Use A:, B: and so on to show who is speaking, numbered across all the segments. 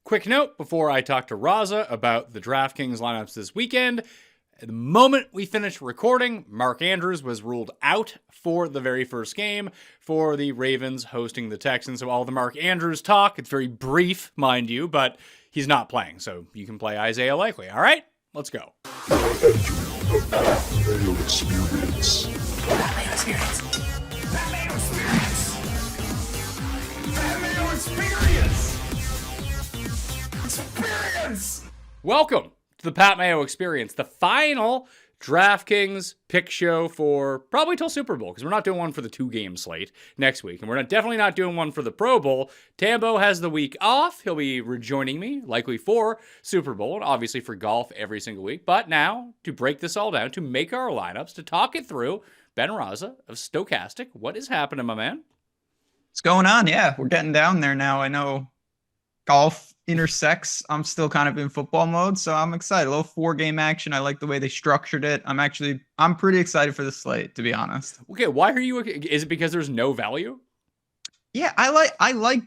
A: Quick note before I talk to Rasa about the DraftKings lineups this weekend. At the moment we finished recording, Mark Andrews was ruled out for the very first game for the Ravens hosting the Texans. So all the Mark Andrews talk, it's very brief, mind you, but he's not playing. So you can play Isaiah Likely. All right, let's go.
B: Mayo Experience.
C: Mayo Experience. Mayo Experience. Mayo Experience. Experience.
A: Welcome to the Pat Mayo Experience, the final DraftKings pick show for probably till Super Bowl, because we're not doing one for the 2-game slate next week, and we're definitely not doing one for the Pro Bowl. Tambo has the week off. He'll be rejoining me, likely for Super Bowl, and obviously for golf every single week. But now, to break this all down, to make our lineups, to talk it through, Ben Rasa of Stokastic. What is happening, my man?
D: What's going on? Yeah, we're getting down there now. I know golf intersects. I'm still kind of in football mode, so I'm excited. A little 4-game action. I like the way they structured it. I'm pretty excited for the slate, to be honest.
A: Okay, why are you? Is it because there's no value?
D: Yeah, I like.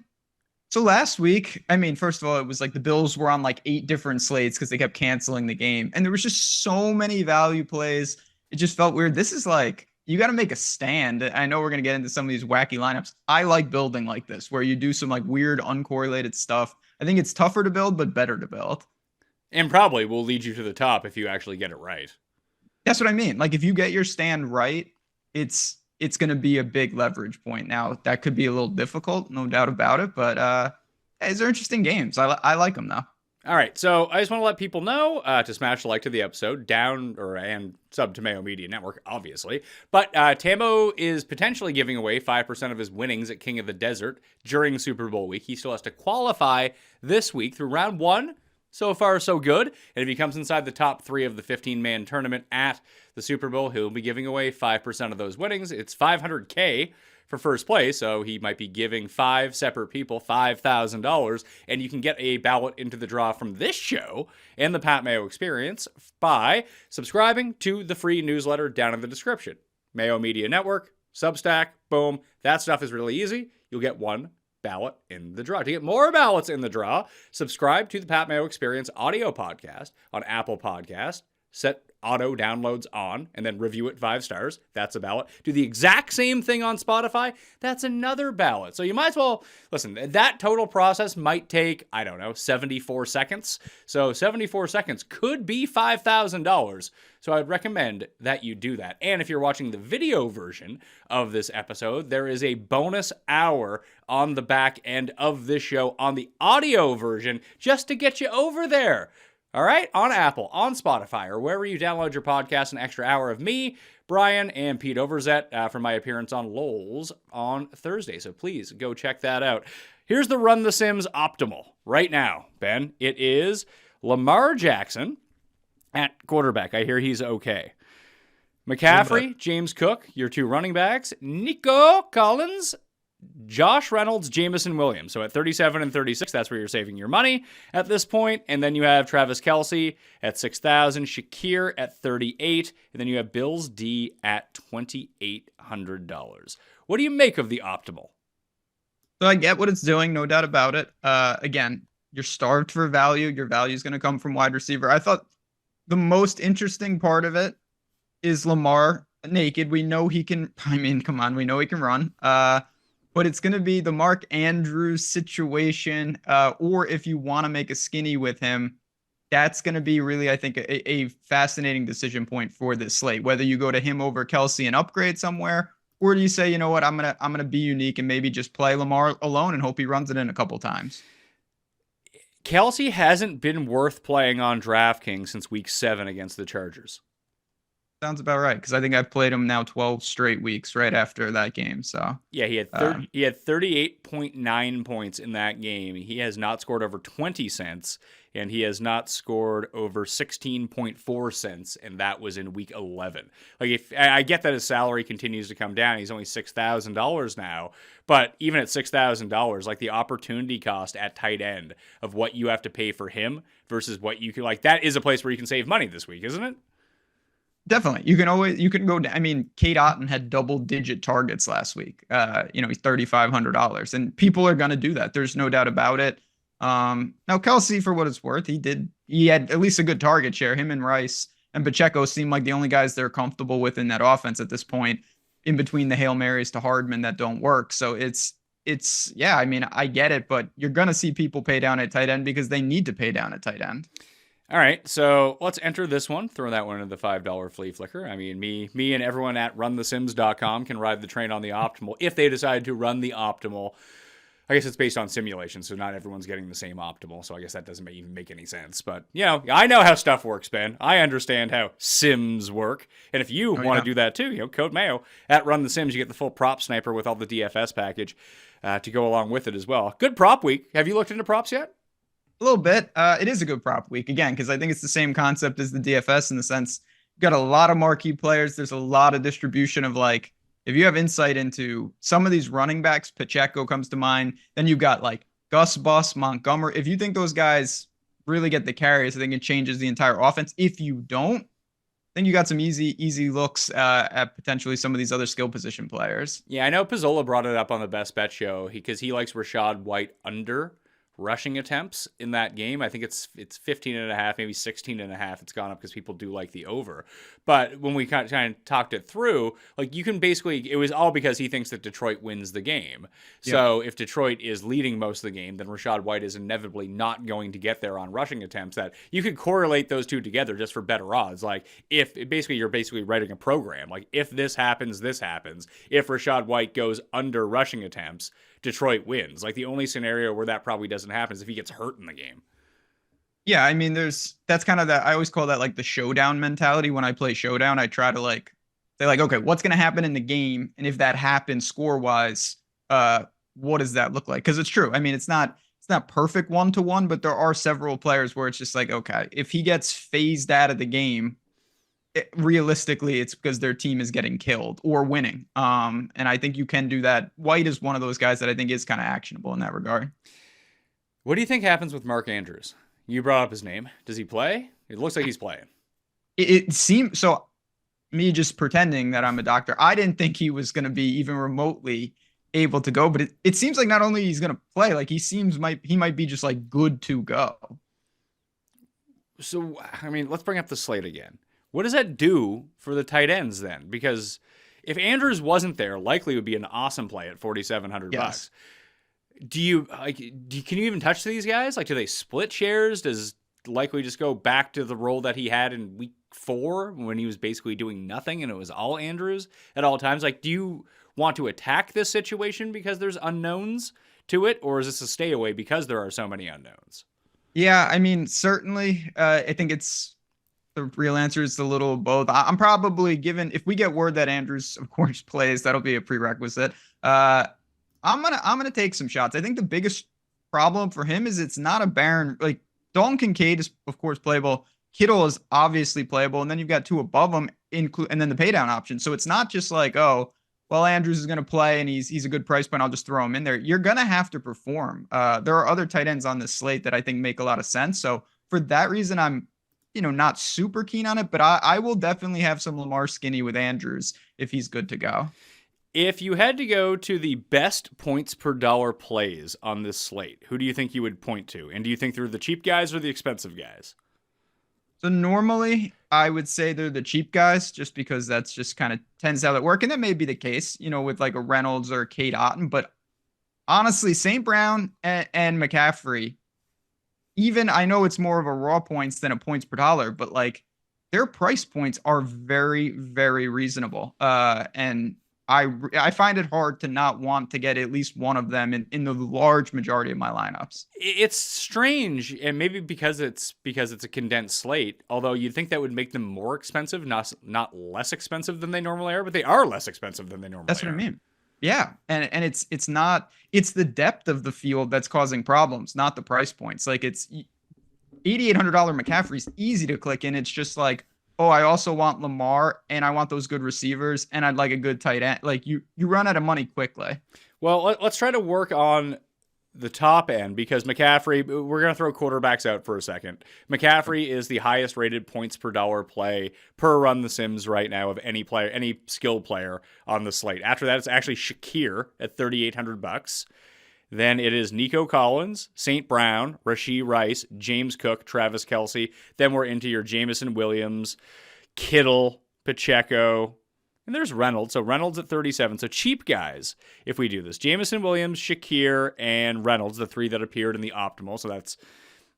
D: So last week, I mean, first of all, it was like the Bills were on like 8 different slates because they kept canceling the game, and there was just so many value plays. It just felt weird. This is like, you got to make a stand. I know we're going to get into some of these wacky lineups. I like building like this, where you do some like weird, uncorrelated stuff. I think it's tougher to build, but better to build.
A: And probably will lead you to the top if you actually get it right. That's
D: what I mean. Like, if you get your stand right, it's going to be a big leverage point. Now, that could be a little difficult, no doubt about it. But these are interesting games. I like them, though.
A: All right, so I just want to let people know to smash the like to the episode, and sub to Mayo Media Network, obviously. But Tambo is potentially giving away 5% of his winnings at King of the Desert during Super Bowl week. He still has to qualify this week through round 1. So far, so good. And if he comes inside the top 3 of the 15-man tournament at the Super Bowl, he'll be giving away 5% of those winnings. It's $500K for first place, so he might be giving 5 separate people $5,000, and you can get a ballot into the draw from this show and the Pat Mayo Experience by subscribing to the free newsletter down in the description. Mayo Media Network, Substack, boom. That stuff is really easy. You'll get 1 ballot in the draw. To get more ballots in the draw, subscribe to the Pat Mayo Experience audio podcast on Apple Podcast. Set auto downloads on, and then review it 5 stars. That's a ballot. Do the exact same thing on Spotify. That's another ballot. So you might as well, listen, that total process might take, 74 seconds. So 74 seconds could be $5,000. So I'd recommend that you do that. And if you're watching the video version of this episode, there is a bonus hour on the back end of this show on the audio version just to get you over there. All right, on Apple, on Spotify, or wherever you download your podcast, an extra hour of me, Brian, and Pete Overzet for my appearance on LOLZ on Thursday. So please go check that out. Here's the Run the Sims optimal right now, Ben. It is Lamar Jackson at quarterback. I hear he's okay. McCaffrey, James Cook, your 2 running backs. Nico Collins, Josh Reynolds, Jameson Williams. So at 37 and 36, that's where you're saving your money at this point. And then you have Travis Kelce at 6,000, Shakir at 38, and then you have Bills D at $2,800. What do you make of the optimal?
D: So I get what it's doing, no doubt about it. Again, you're starved for value. Your value is going to come from wide receiver. I thought the most interesting part of it is Lamar naked. We know he can, we know he can run. But it's going to be the Mark Andrews situation, or if you want to make a skinny with him, that's going to be really, I think, a fascinating decision point for this slate. Whether you go to him over Kelce and upgrade somewhere, or do you say, you know what, I'm gonna be unique and maybe just play Lamar alone and hope he runs it in a couple times.
A: Kelce hasn't been worth playing on DraftKings since week 7 against the Chargers.
D: Sounds about right, because I think I've played him now 12 straight weeks right after that game. So
A: yeah, he had 38.9 points in that game. He has not scored over 20 cents, and he has not scored over 16.4 cents, and that was in week 11. Like, if I get that his salary continues to come down, he's only $6,000 now, but even at $6,000, like the opportunity cost at tight end of what you have to pay for him versus what you can, like, that is a place where you can save money this week, isn't it?
D: Definitely. You can go, I mean, Kate Otten had double-digit targets last week. He's $3,500, and people are going to do that. There's no doubt about it. Now Kelsey, for what it's worth, he had at least a good target share. Him and Rice and Pacheco seem like the only guys they're comfortable with in that offense at this point, in between the Hail Marys to Hardman that don't work. So yeah, I mean, I get it, but you're going to see people pay down at tight end because they need to pay down at tight end.
A: All right, so let's enter this one. Throw that one into the $5 flea flicker. I mean, me and everyone at runthesims.com can ride the train on the optimal if they decide to run the optimal. I guess it's based on simulation, so not everyone's getting the same optimal, so I guess that doesn't even make any sense. But, I know how stuff works, Ben. I understand how sims work. And if you want to do that too, code Mayo at Run the Sims, you get the full prop sniper with all the DFS package to go along with it as well. Good prop week. Have you looked into props yet?
D: A little bit. It is a good prop week, again, because I think it's the same concept as the DFS in the sense you've got a lot of marquee players. There's a lot of distribution of if you have insight into some of these running backs, Pacheco comes to mind. Then you've got Gus Bus, Montgomery. If you think those guys really get the carries, I think it changes the entire offense. If you don't, then you got some easy looks at potentially some of these other skill position players.
A: Yeah, I know Pizzola brought it up on the Best Bet show because he likes Rashad White under rushing attempts in that game. I think it's 15.5, maybe 16.5. It's gone up because people do like the over. But when we kind of talked it through, you can basically, it was all because he thinks that Detroit wins the game. So if Detroit is leading most of the game, then Rashad White is inevitably not going to get there on rushing attempts. That you could correlate those two together just for better odds. If you're basically writing a program, if this happens, this happens. If Rashad White goes under rushing attempts, Detroit wins. The only scenario where that probably doesn't happen is if he gets hurt in the game.
D: Yeah, I mean, that's kind of that. I always call that the showdown mentality. When I play showdown, I try to say okay, what's going to happen in the game, and if that happens score wise, what does that look like? Because it's true. I mean, it's not perfect 1-to-1, but there are several players where it's just okay, if he gets phased out of the game, realistically, it's because their team is getting killed or winning. And I think you can do that. White is one of those guys that I think is kind of actionable in that regard.
A: What do you think happens with Mark Andrews? You brought up his name. Does he play? It looks like he's playing.
D: It seems so. Me just pretending that I'm a doctor, I didn't think he was going to be even remotely able to go, but it seems like not only he's going to play, he might be just good to go.
A: So, I mean, let's bring up the slate again. What does that do for the tight ends then? Because if Andrews wasn't there, likely it would be an awesome play at $4,700 bucks. Do you can you even touch these guys? Do they split shares? Does likely just go back to the role that he had in week 4 when he was basically doing nothing and it was all Andrews at all times? Do you want to attack this situation because there's unknowns to it, or is this a stay away because there are so many unknowns?
D: Yeah, I mean, certainly, I think the real answer is a little of both. I'm probably if we get word that Andrews, of course, plays, that'll be a prerequisite. I'm gonna take some shots. I think the biggest problem for him is it's not a barren. Dalton Kincaid is of course playable. Kittle is obviously playable, and then you've got 2 above him, and then the pay down option. So it's not just oh, well, Andrews is gonna play and he's a good price point, I'll just throw him in there. You're gonna have to perform. There are other tight ends on this slate that I think make a lot of sense. So for that reason, I'm not super keen on it, but I will definitely have some Lamar skinny with Andrews if he's good to go.
A: If you had to go to the best points per dollar plays on this slate, who do you think you would point to? And do you think they're the cheap guys or the expensive guys?
D: So normally I would say they're the cheap guys just because that's just kind of tends how that work. And that may be the case, with a Reynolds or a Kate Otten. But honestly, St. Brown and McCaffrey, even I know it's more of a raw points than a points per dollar, but their price points are very, very reasonable. And I find it hard to not want to get at least one of them in the large majority of my lineups.
A: It's strange, and maybe because it's a condensed slate, although you'd think that would make them more expensive, not less expensive than they normally are, but they are less expensive than they normally are.
D: That's what I mean. Yeah, and it's the depth of the field that's causing problems, not the price points. It's $8,800 McCaffrey's easy to click in. It's just oh, I also want Lamar and I want those good receivers and I'd like a good tight end. You run out of money quickly.
A: Well, let's try to work on the top end because McCaffrey, we're going to throw quarterbacks out for a second. McCaffrey is the highest rated points per dollar play per Run the Sims right now of any player, any skill player on the slate. After that, it's actually Shakir at $3,800 bucks. Then it is Nico Collins, St. Brown, Rashee Rice, James Cook, Travis Kelce. Then we're into your Jameson Williams, Kittle, Pacheco, and there's Reynolds. So Reynolds at 37. So cheap guys if we do this. Jameson Williams, Shakir, and Reynolds, the three that appeared in the optimal. So that's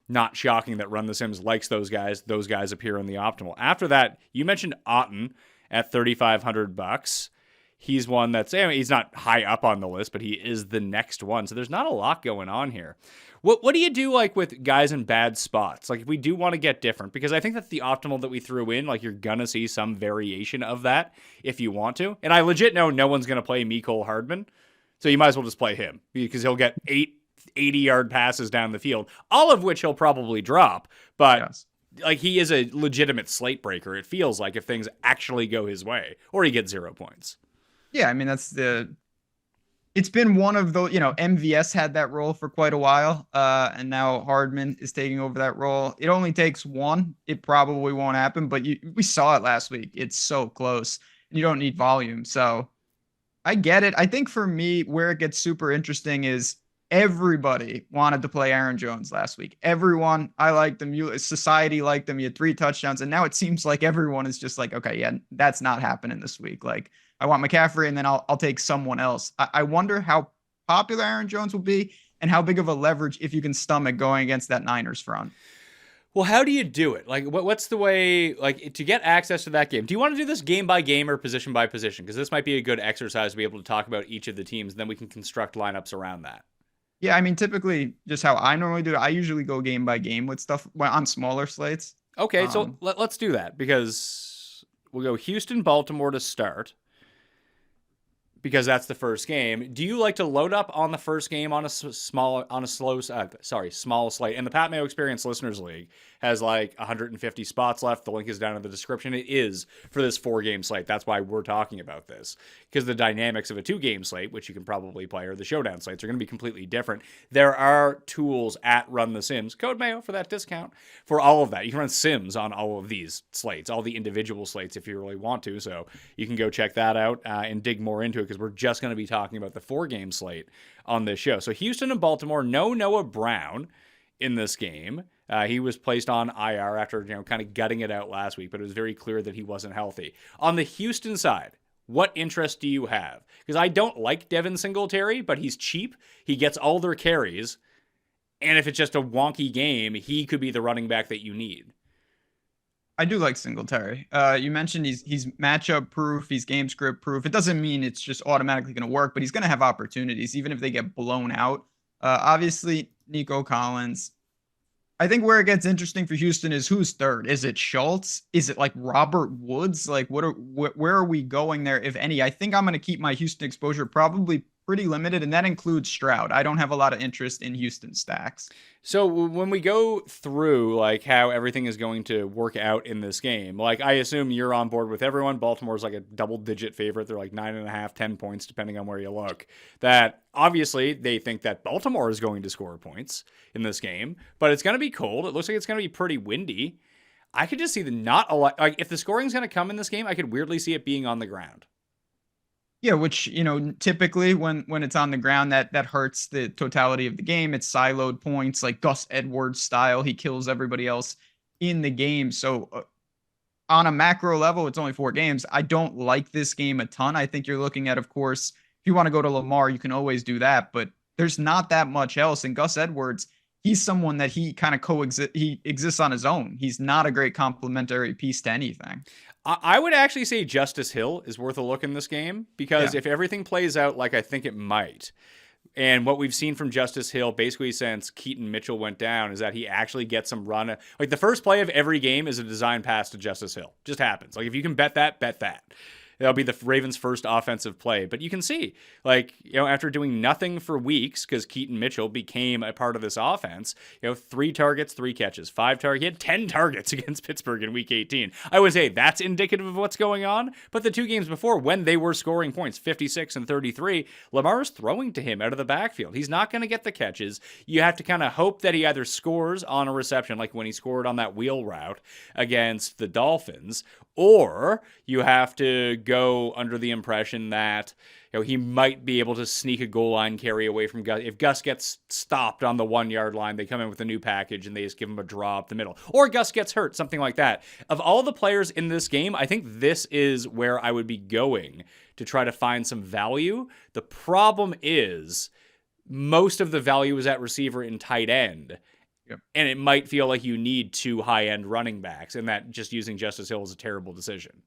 A: not shocking that Run the Sims likes those guys. Those guys appear in the optimal. After that, you mentioned Otten at $3,500. He's one that's, he's not high up on the list, but he is the next one. So there's not a lot going on here. What do you do like with guys in bad spots? Like if we do want to get different, because I think that the optimal that we threw in, like you're going to see some variation of that if you want to. And I legit know no one's going to play Mecole Hardman. So you might as well just play him because he'll get 80-yard passes down the field, all of which he'll probably drop. But yes, like he is a legitimate slate breaker. It feels like if things actually go his way or he gets 0 points.
D: Yeah, I mean, it's been one of those, MVS had that role for quite a while, and now Hardman is taking over that role. It only takes one. It probably won't happen, but we saw it last week. It's so close, and you don't need volume. So I get it. I think for me, where it gets super interesting is everybody wanted to play Aaron Jones last week. Everyone, I liked them. Society liked them. You had 3 touchdowns, and now it seems like everyone is just like, okay, yeah, that's not happening this week. Like, I want McCaffrey, and then I'll take someone else. I wonder how popular Aaron Jones will be and how big of a leverage if you can stomach going against that Niners front.
A: Well, how do you do it? Like, what's the way, like, to get access to that game? Do you want to do this game by game or position by position? Because this might be a good exercise to be able to talk about each of the teams, and then we can construct lineups around that.
D: Yeah, I mean, typically, just how I normally do it, I usually go game by game with stuff on smaller slates.
A: Okay, so let's do that, because we'll go Houston, Baltimore to start, because that's the first game. Do you like to load up on the first game on a small slate? And the Pat Mayo Experience Listeners League has like 150 spots left. The link is down in the description. It is for this 4-game slate. That's why we're talking about this, because the dynamics of a 2-game slate, which you can probably play, or the showdown slates, are going to be completely different. There are tools at Run the Sims, code Mayo for that discount, for all of that. You can run Sims on all of these slates, all the individual slates if you really want to. So you can go check that out and dig more into it, because we're just going to be talking about the 4-game slate on this show. So Houston and Baltimore, no Noah Brown in this game. He was placed on IR after kind of gutting it out last week, but it was very clear that he wasn't healthy. On the Houston side, what interest do you have? Because I don't like Devin Singletary, but he's cheap. He gets all their carries, and if it's just a wonky game, he could be the running back that you need.
D: I do like Singletary. You mentioned he's matchup proof, he's game script proof. It doesn't mean it's just automatically going to work, but he's going to have opportunities, even if they get blown out. Obviously, Nico Collins. I think where it gets interesting for Houston is who's third. Is it Schultz? Is it like Robert Woods? Like where are we going there, if any? I think I'm going to keep my Houston exposure probably pretty limited, and that includes Stroud. I don't have a lot of interest in Houston stacks.
A: So when we go through like how everything is going to work out in this game, like I assume you're on board with everyone. Baltimore's like a double-digit favorite. They're like 9.5, 10 points, depending on where you look. That obviously they think that Baltimore is going to score points in this game, but it's going to be cold. It looks like it's going to be pretty windy. I could just see not a lot. Like if the scoring's going to come in this game, I could weirdly see it being on the ground.
D: Yeah, which, typically when it's on the ground, that hurts the totality of the game. It's siloed points, like Gus Edwards style. He kills everybody else in the game. So on a macro level, it's only 4 games. I don't like this game a ton. I think you're looking at, of course, if you want to go to Lamar, you can always do that, but there's not that much else. And Gus Edwards, he's someone that he kind of he exists on his own. He's not a great complementary piece to anything.
A: I would actually say Justice Hill is worth a look in this game, because if everything plays out like I think it might, and what we've seen from Justice Hill basically since Keaton Mitchell went down is that he actually gets some run. Like the first play of every game is a design pass to Justice Hill. Just happens. Like if you can bet that, bet that. That'll be the Ravens' first offensive play. But you can see, after doing nothing for weeks, because Keaton Mitchell became a part of this offense, 3 targets, 3 catches, 5 targets. He had 10 targets against Pittsburgh in Week 18. I would say that's indicative of what's going on. But the 2 games before, when they were scoring points, 56 and 33, Lamar's throwing to him out of the backfield. He's not going to get the catches. You have to kind of hope that he either scores on a reception, like when he scored on that wheel route against the Dolphins, or you have to go under the impression that he might be able to sneak a goal line carry away from Gus. If Gus gets stopped on the 1 yard line, they come in with a new package and they just give him a draw up the middle. Or Gus gets hurt, something like that. Of all the players in this game, I think this is where I would be going to try to find some value. The problem is most of the value is at receiver and tight end. Yep. And it might feel like you need 2 high-end running backs, and that just using Justice Hill is a terrible decision.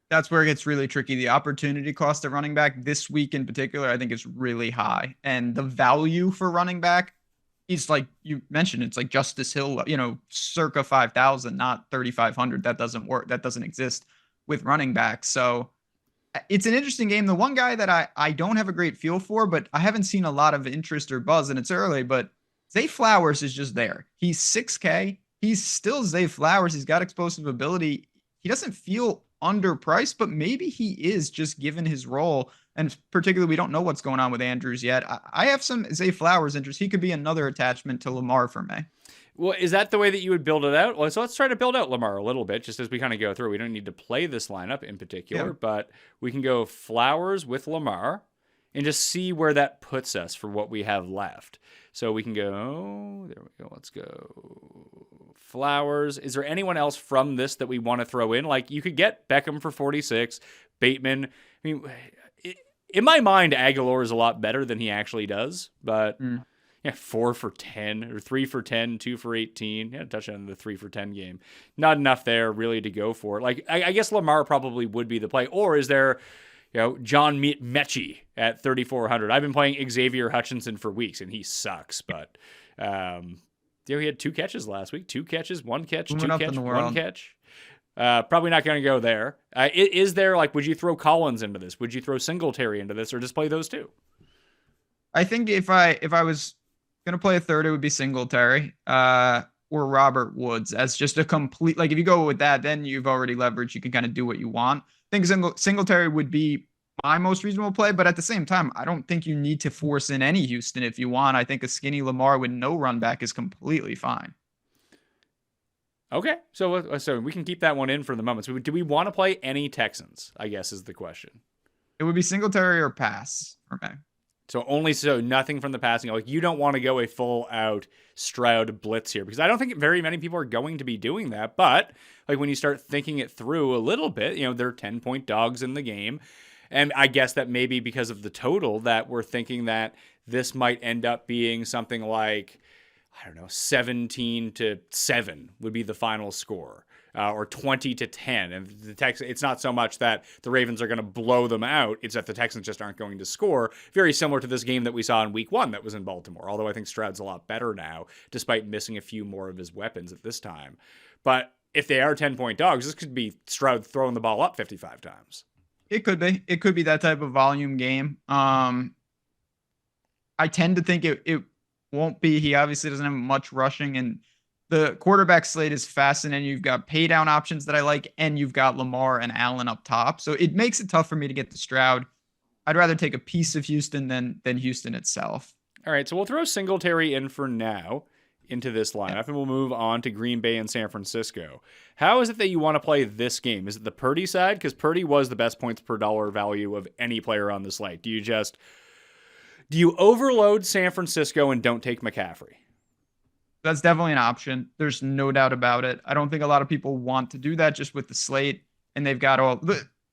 D: That's where it gets really tricky. The opportunity cost of running back this week in particular, I think is really high. And the value for running back is like you mentioned, it's like Justice Hill, circa 5,000, not 3,500. That doesn't work. That doesn't exist with running backs. So it's an interesting game. The one guy that I don't have a great feel for, but I haven't seen a lot of interest or buzz, and it's early, but Zay Flowers is just there. He's 6K. He's still Zay Flowers. He's got explosive ability. He doesn't feel underpriced, but maybe he is just given his role. And particularly, we don't know what's going on with Andrews yet. I have some Zay Flowers interest. He could be another attachment to Lamar for me.
A: Well, is that the way that you would build it out? Well, so let's try to build out Lamar a little bit, just as we kind of go through. We don't need to play this lineup in particular, but we can go Flowers with Lamar and just see where that puts us for what we have left. So we can go, there we go, let's go Flowers. Is there anyone else from this that we want to throw in? Like, you could get Beckham for 46, Bateman. I mean, in my mind, Aguilar is a lot better than he actually does, but 4 for 10 or 3 for 10, 2 for 18. Yeah, touchdown in the 3 for 10 game. Not enough there really to go for it. Like, I guess Lamar probably would be the play. Or is there, John Mechie at 3,400. I've been playing Xavier Hutchinson for weeks, and he sucks. But he had 2 catches last week. 2 catches, 1 catch, 2 catch, 1 catch. Probably not going to go there. Is there, like, would you throw Collins into this? Would you throw Singletary into this, or just play those 2?
D: I think if I was going to play a third, it would be Singletary or Robert Woods as just a complete, like, if you go with that, then you've already leveraged. You can kind of do what you want. I think Singletary would be my most reasonable play, but at the same time, I don't think you need to force in any Houston if you want. I think a skinny Lamar with no run back is completely fine.
A: Okay, so we can keep that one in for the moment. So do we want to play any Texans, I guess is the question.
D: It would be Singletary or pass for me.
A: So nothing from the passing. Like, you don't want to go a full out Stroud blitz here, because I don't think very many people are going to be doing that. But like, when you start thinking it through a little bit, they're 10-point dogs in the game. And I guess that maybe because of the total that we're thinking that this might end up being something like, 17-7 would be the final score. Or 20-10. And the Texans, it's not so much that the Ravens are going to blow them out. It's that the Texans just aren't going to score. Very similar to this game that we saw in week 1 that was in Baltimore. Although I think Stroud's a lot better now, despite missing a few more of his weapons at this time. But if they are 10-point dogs, this could be Stroud throwing the ball up 55 times.
D: It could be. It could be that type of volume game. I tend to think it won't be. He obviously doesn't have much rushing, and the quarterback slate is fascinating. You've got pay down options that I like, and you've got Lamar and Allen up top. So it makes it tough for me to get to Stroud. I'd rather take a piece of Houston than Houston itself.
A: All right, so we'll throw Singletary in for now into this lineup, and we'll move on to Green Bay and San Francisco. How is it that you want to play this game? Is it the Purdy side? Because Purdy was the best points per dollar value of any player on the slate. Do you overload San Francisco and don't take McCaffrey?
D: That's definitely an option. There's no doubt about it. I don't think a lot of people want to do that just with the slate, and they've got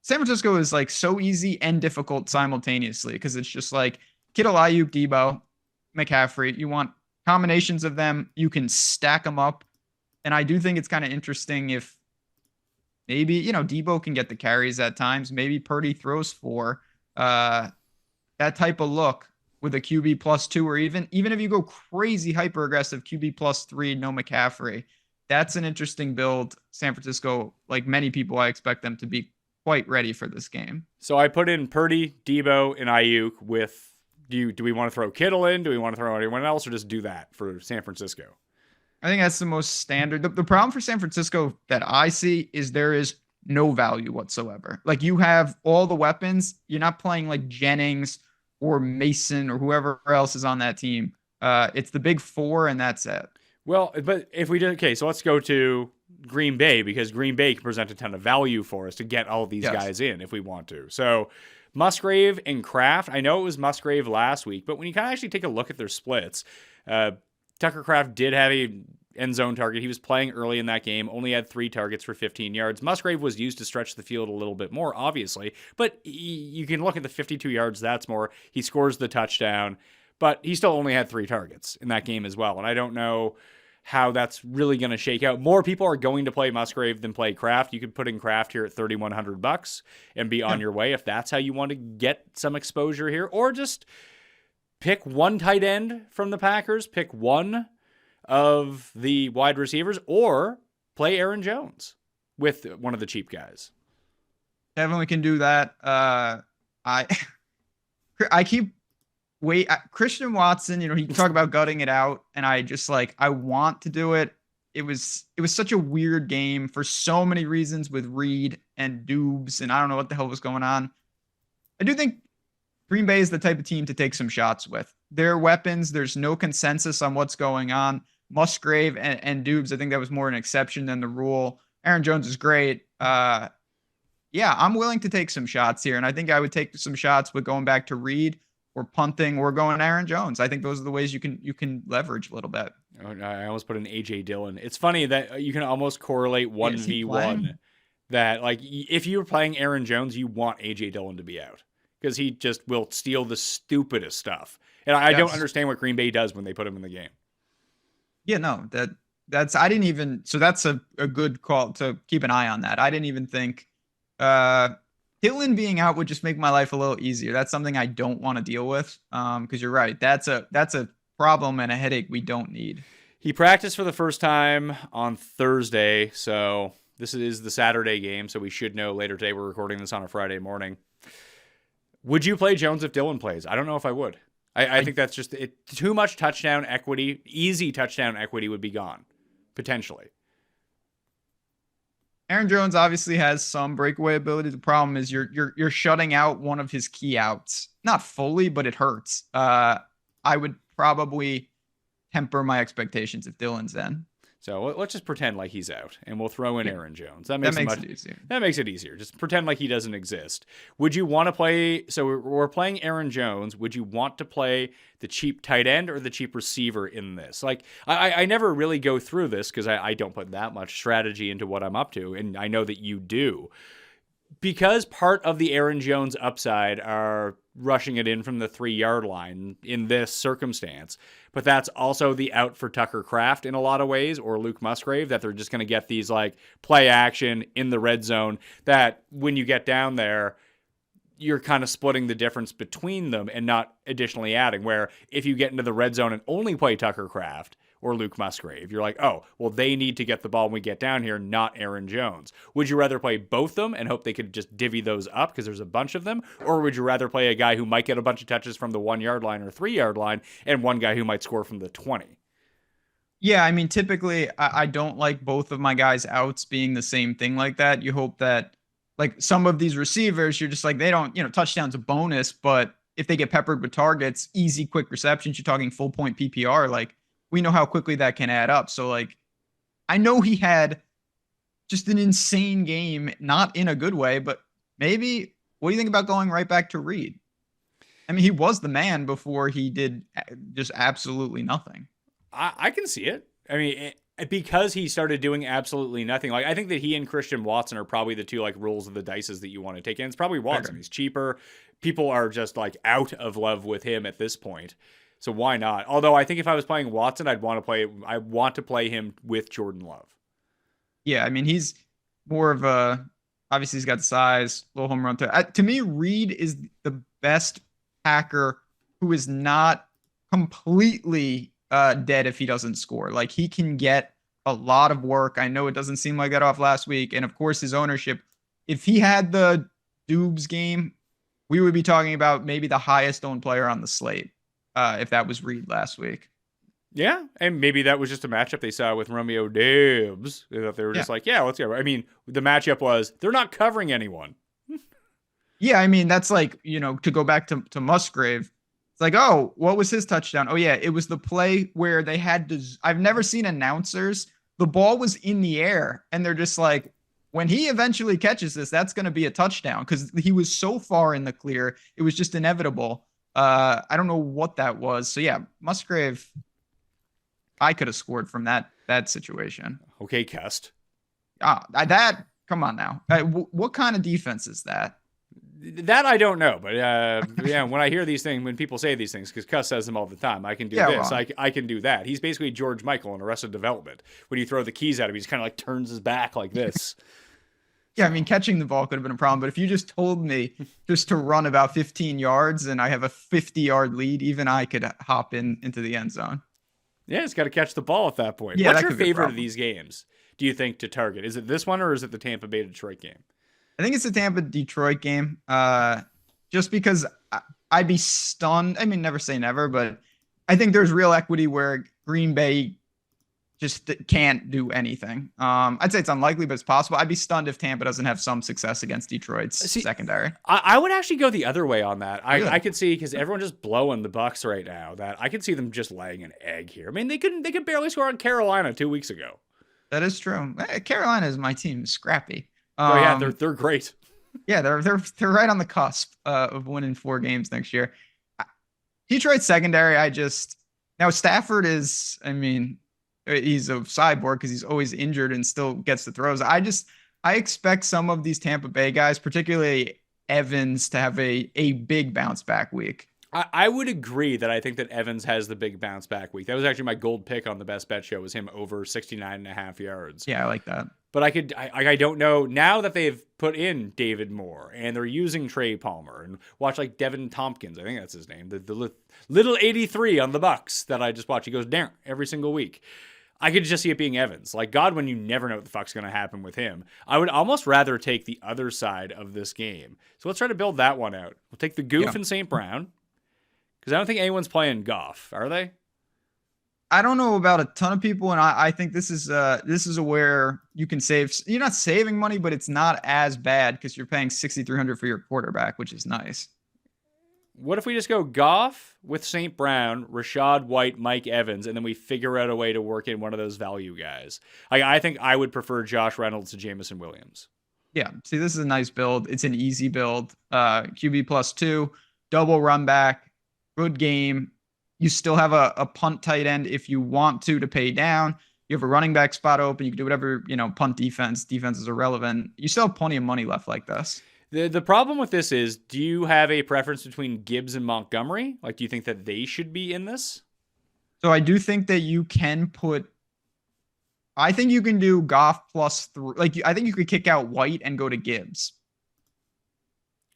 D: San Francisco is like so easy and difficult simultaneously, because it's just like Kittle, Ayuk, Debo, McCaffrey. You want combinations of them. You can stack them up. And I do think it's kind of interesting if maybe, Debo can get the carries at times. Maybe Purdy throws for that type of look with a QB +2, or even if you go crazy hyper aggressive QB +3, no McCaffrey. That's an interesting build. San Francisco, like many people, I expect them to be quite ready for this game.
A: So I put in Purdy, Debo, and Ayuk with. Do we want to throw Kittle in? Do we want to throw anyone else, or just do that for San Francisco?
D: I think that's the most standard. The problem for San Francisco that I see is there is no value whatsoever. Like, you have all the weapons. You're not playing like Jennings or Mason or whoever else is on that team. It's the big 4, and that's it.
A: Well, but if we did, okay, so let's go to Green Bay because Green Bay can present a ton of value for us to get all these
D: Yes.
A: guys in if we want to. So Musgrave and Kraft, I know it was Musgrave last week, but when you kind of actually take a look at their splits, Tucker Kraft did have a end zone target. He was playing early in that game, only had 3 targets for 15 yards. Musgrave was used to stretch the field a little bit more, obviously, but you can look at the 52 yards. That's more. He scores the touchdown, but he still only had 3 targets in that game as well. And I don't know how that's really going to shake out. More people are going to play Musgrave than play Kraft. You could put in Kraft here at $3,100 and be on your way if that's how you want to get some exposure here, or just pick one tight end from the Packers, pick one of the wide receivers, or play Aaron Jones with one of the cheap guys.
D: Definitely can do that. I keep Christian Watson, he talk about gutting it out, and I just I want to do it. It was such a weird game for so many reasons with Reed and Dubes, and I don't know what the hell was going on. I do think Green Bay is the type of team to take some shots with. Their weapons, there's no consensus on what's going on. Musgrave and Dubes, I think that was more an exception than the rule. Aaron Jones is great. Yeah, I'm willing to take some shots here, and I think I would take some shots with going back to Reed, or punting, or going Aaron Jones. I think those are the ways you can leverage a little bit.
A: Oh, I almost put an AJ Dillon. It's funny that you can almost correlate 1v1. That if you were playing Aaron Jones, you want AJ Dillon to be out because he just will steal the stupidest stuff. And I don't understand what Green Bay does when they put him in the game.
D: Yeah, no, that's I didn't even. So that's a good call to keep an eye on that. I didn't even think. Dillon being out would just make my life a little easier. That's something I don't want to deal with. Because you're right. That's a problem and a headache we don't need.
A: He practiced for the first time on Thursday, so this is the Saturday game, so we should know later today. We're recording this on a Friday morning. Would you play Jones if Dillon plays? I don't know if I would. I think that's just too much touchdown equity. Easy touchdown equity would be gone, potentially. Aaron
D: Jones obviously has some breakaway ability. The problem is you're shutting out one of his key outs. Not fully, but it hurts. I would probably temper my expectations if Dillon's in.
A: So let's just pretend like he's out, and we'll throw in Aaron Jones. That makes it easier. That makes it easier. Just pretend like he doesn't exist. Would you want to play? So we're playing Aaron Jones. Would you want to play the cheap tight end or the cheap receiver in this? I never really go through this because I don't put that much strategy into what I'm up to, and I know that you do. Because part of the Aaron Jones upside are rushing it in from the 3-yard line in this circumstance, but that's also the out for Tucker Kraft in a lot of ways, or Luke Musgrave, that they're just going to get these play action in the red zone that when you get down there, you're kind of splitting the difference between them and not additionally adding, where if you get into the red zone and only play Tucker Kraft or Luke Musgrave, you're like, oh, well, they need to get the ball when we get down here, not Aaron Jones. Would you rather play both of them and hope they could just divvy those up because there's a bunch of them? Or would you rather play a guy who might get a bunch of touches from the 1-yard line or 3-yard line and one guy who might score from the 20?
D: Yeah, I mean, typically, I don't like both of my guys' outs being the same thing like that. You hope that, some of these receivers, you're just they don't, touchdown's a bonus, but if they get peppered with targets, easy, quick receptions, you're talking full point PPR, we know how quickly that can add up. So, I know he had just an insane game, not in a good way, but maybe, what do you think about going right back to Reed? I mean, he was the man before he did just absolutely nothing.
A: I can see it. I mean, because he started doing absolutely nothing. I think that he and Christian Watson are probably the two rolls of the dices that you want to take in. It's probably Watson. He's cheaper. People are just out of love with him at this point. So why not? Although I think if I was playing Watson, I want to play him with Jordan Love.
D: Yeah, I mean, he's more of obviously he's got the size, little home run. To me, Reed is the best Packer who is not completely dead if he doesn't score. He can get a lot of work. I know it doesn't seem like that off last week. And of course, his ownership, if he had the Dubes game, we would be talking about maybe the highest owned player on the slate. If that was Reed last week.
A: Yeah, and maybe that was just a matchup they saw with Romeo Doubs. That they were just let's go. I mean, the matchup was they're not covering anyone.
D: Yeah, I mean, that's to go back to Musgrave. It's oh, what was his touchdown? Oh, yeah, it was the play where they had to – I've never seen announcers the ball was in the air, and they're just like, when he eventually catches this, that's going to be a touchdown because he was so far in the clear. It was just inevitable. I don't know what that was. So yeah, Musgrave, I could have scored from that situation.
A: Okay, Cust.
D: Come on now. What kind of defense is that?
A: That I don't know, but yeah, when I hear these things, when people say these things, because Cuss says them all the time, I can do this,
D: well.
A: I can do that. He's basically George Michael in Arrested Development. When you throw the keys at him, he just kind of like turns his back like this.
D: Yeah, I mean, catching the ball could have been a problem, but if you just told me just to run about 15 yards and I have a 50-yard lead, even I could hop into the end zone.
A: Yeah, it's got to catch the ball at that point.
D: Yeah,
A: What's
D: that
A: your
D: could be a
A: favorite of
D: problem.
A: these games, do you think, to target? Is it this one or is it the Tampa Bay Detroit game?
D: I think it's the Tampa-Detroit game, just because I'd be stunned. I mean, never say never, but I think there's real equity where Green Bay just can't do anything. I'd say it's unlikely, but it's possible. I'd be stunned if Tampa doesn't have some success against Detroit's secondary.
A: I would actually go the other way on that.
D: Really?
A: I could see, because everyone's just blowing the Bucks right now, that I could see them just laying an egg here. I mean, they could barely score on Carolina 2 weeks ago.
D: That is true. Carolina is my team. Scrappy.
A: Oh yeah, they're great.
D: Yeah, they're right on the cusp of winning 4 games next year. Detroit secondary, now Stafford is, I mean, he's a cyborg because he's always injured and still gets the throws. I expect some of these Tampa Bay guys, particularly Evans, to have a big bounce back week.
A: I would agree that I think that Evans has the big bounce back week. That was actually my gold pick on the best bet show, was him over 69.5 yards.
D: Yeah, I like that.
A: But I don't know, now that they've put in David Moore and they're using Trey Palmer, and watch like Devin Tompkins, I think that's his name, the little 83 on the Bucks that I just watch. He goes down every single week. I could just see it being Evans. Like Godwin, you never know what the fuck's going to happen with him. I would almost rather take the other side of this game. So let's try to build that one out. We'll take the Goof and St. Brown, because I don't think anyone's playing Goff, are they?
D: I don't know about a ton of people, and I think this is where you can save. You're not saving money, but it's not as bad because you're paying $6,300 for your quarterback, which is nice.
A: What if we just go Goff with St. Brown, Rashad White, Mike Evans, and then we figure out a way to work in one of those value guys? I think I would prefer Josh Reynolds to Jamison Williams.
D: Yeah, see, this is a nice build. It's an easy build. QB +2, double run back, good game. You still have a punt tight end if you want to pay down. You have a running back spot open. You can do whatever, punt defense. Defense is irrelevant. You still have plenty of money left like this.
A: The problem with this is, do you have a preference between Gibbs and Montgomery? Like, do you think that they should be in this?
D: So I do think that you can I think you can do Goff +3. I think you could kick out White and go to Gibbs.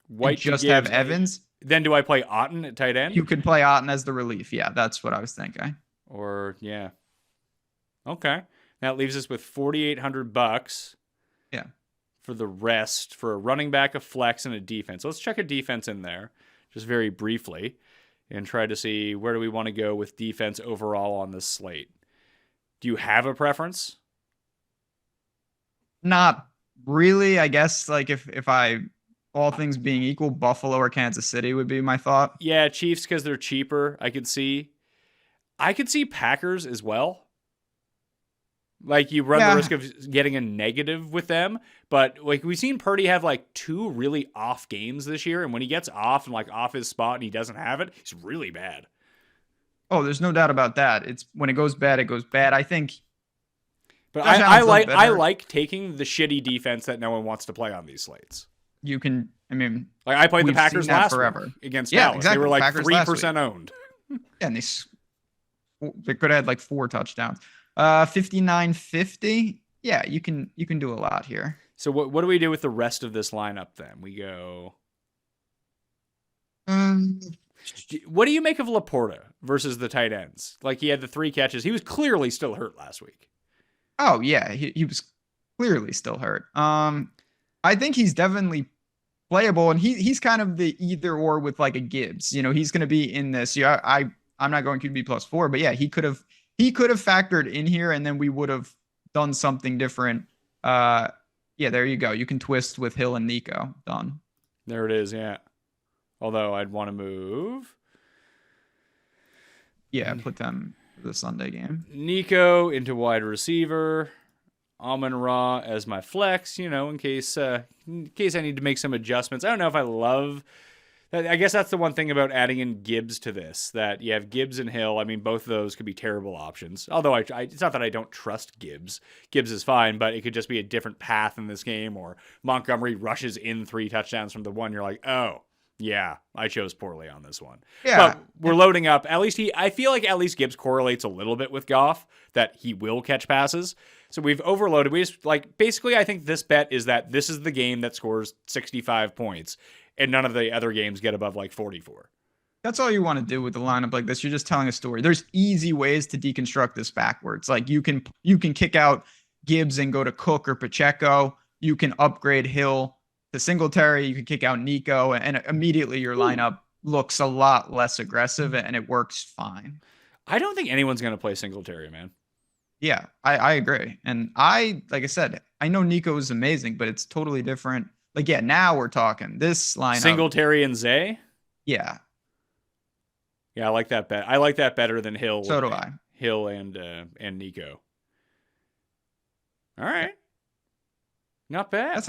A: White
D: just
A: Gibbs,
D: have Evans.
A: Then do I play Otten at tight end?
D: You could play Otten as the relief. Yeah, that's what I was thinking.
A: Or yeah. Okay. That leaves us with $4,800.
D: Yeah.
A: For the rest, for a running back, a flex, and a defense. Let's check a defense in there, just very briefly, and try to see where do we want to go with defense overall on this slate. Do you have a preference?
D: Not really. I guess if I, all things being equal, Buffalo or Kansas City would be my thought.
A: Yeah, Chiefs because they're cheaper. I could see Packers as well. Like, you run the risk of getting a negative with them, but like we've seen Purdy have like 2 really off games this year, and when he gets off and like off his spot and he doesn't have it, he's really bad.
D: Oh, there's no doubt about that. It's when it goes bad, it goes bad. I think.
A: But I like taking the shitty defense that no one wants to play on these slates.
D: You can. I mean,
A: like I played the Packers last
D: forever
A: week against
D: Dallas.
A: Exactly. They were like
D: Packers
A: 3% owned.
D: Yeah, and they could have had like 4 touchdowns. 59.50. Yeah, you can do a lot here.
A: So what do we do with the rest of this lineup then? We go. What do you make of Laporta versus the tight ends? Like, he had the 3 catches. He was clearly still hurt last week.
D: Oh yeah, he was clearly still hurt. I think he's definitely playable, and he's kind of the either or with like a Gibbs. He's going to be in this. Yeah, I'm not going QB +4, but yeah, he could have factored in here, and then we would have done something different. Yeah, there you go. You can twist with Hill and Nico. Done.
A: There it is. Yeah. Although I'd want to move.
D: Yeah, put them. for the Sunday game.
A: Nico into wide receiver. Amon-Ra as my flex, in case I need to make some adjustments. I don't know if I love that. I guess that's the one thing about adding in Gibbs to this, that you have Gibbs and Hill. I mean, both of those could be terrible options. Although it's not that I don't trust Gibbs. Gibbs is fine, but it could just be a different path in this game, or Montgomery rushes in 3 touchdowns from the one. You're like, oh, yeah, I chose poorly on this one.
D: Yeah.
A: But we're loading up. At least I feel like at least Gibbs correlates a little bit with Goff, that he will catch passes. So we've overloaded. We just basically, I think this bet is that this is the game that scores 65 points and none of the other games get above 44.
D: That's all you want to do with a lineup like this. You're just telling a story. There's easy ways to deconstruct this backwards. Like you can kick out Gibbs and go to Cook or Pacheco. You can upgrade Hill to Singletary. You can kick out Nico, and immediately your lineup looks a lot less aggressive and it works fine.
A: I don't think anyone's going to play Singletary, man.
D: Yeah, I agree. And like I said, I know Nico is amazing, but it's totally different. Now we're talking this lineup.
A: Singletary and Zay?
D: Yeah.
A: Yeah, I like that bet. I like that better than Hill.
D: So do I.
A: Hill and Nico. All right. Not bad.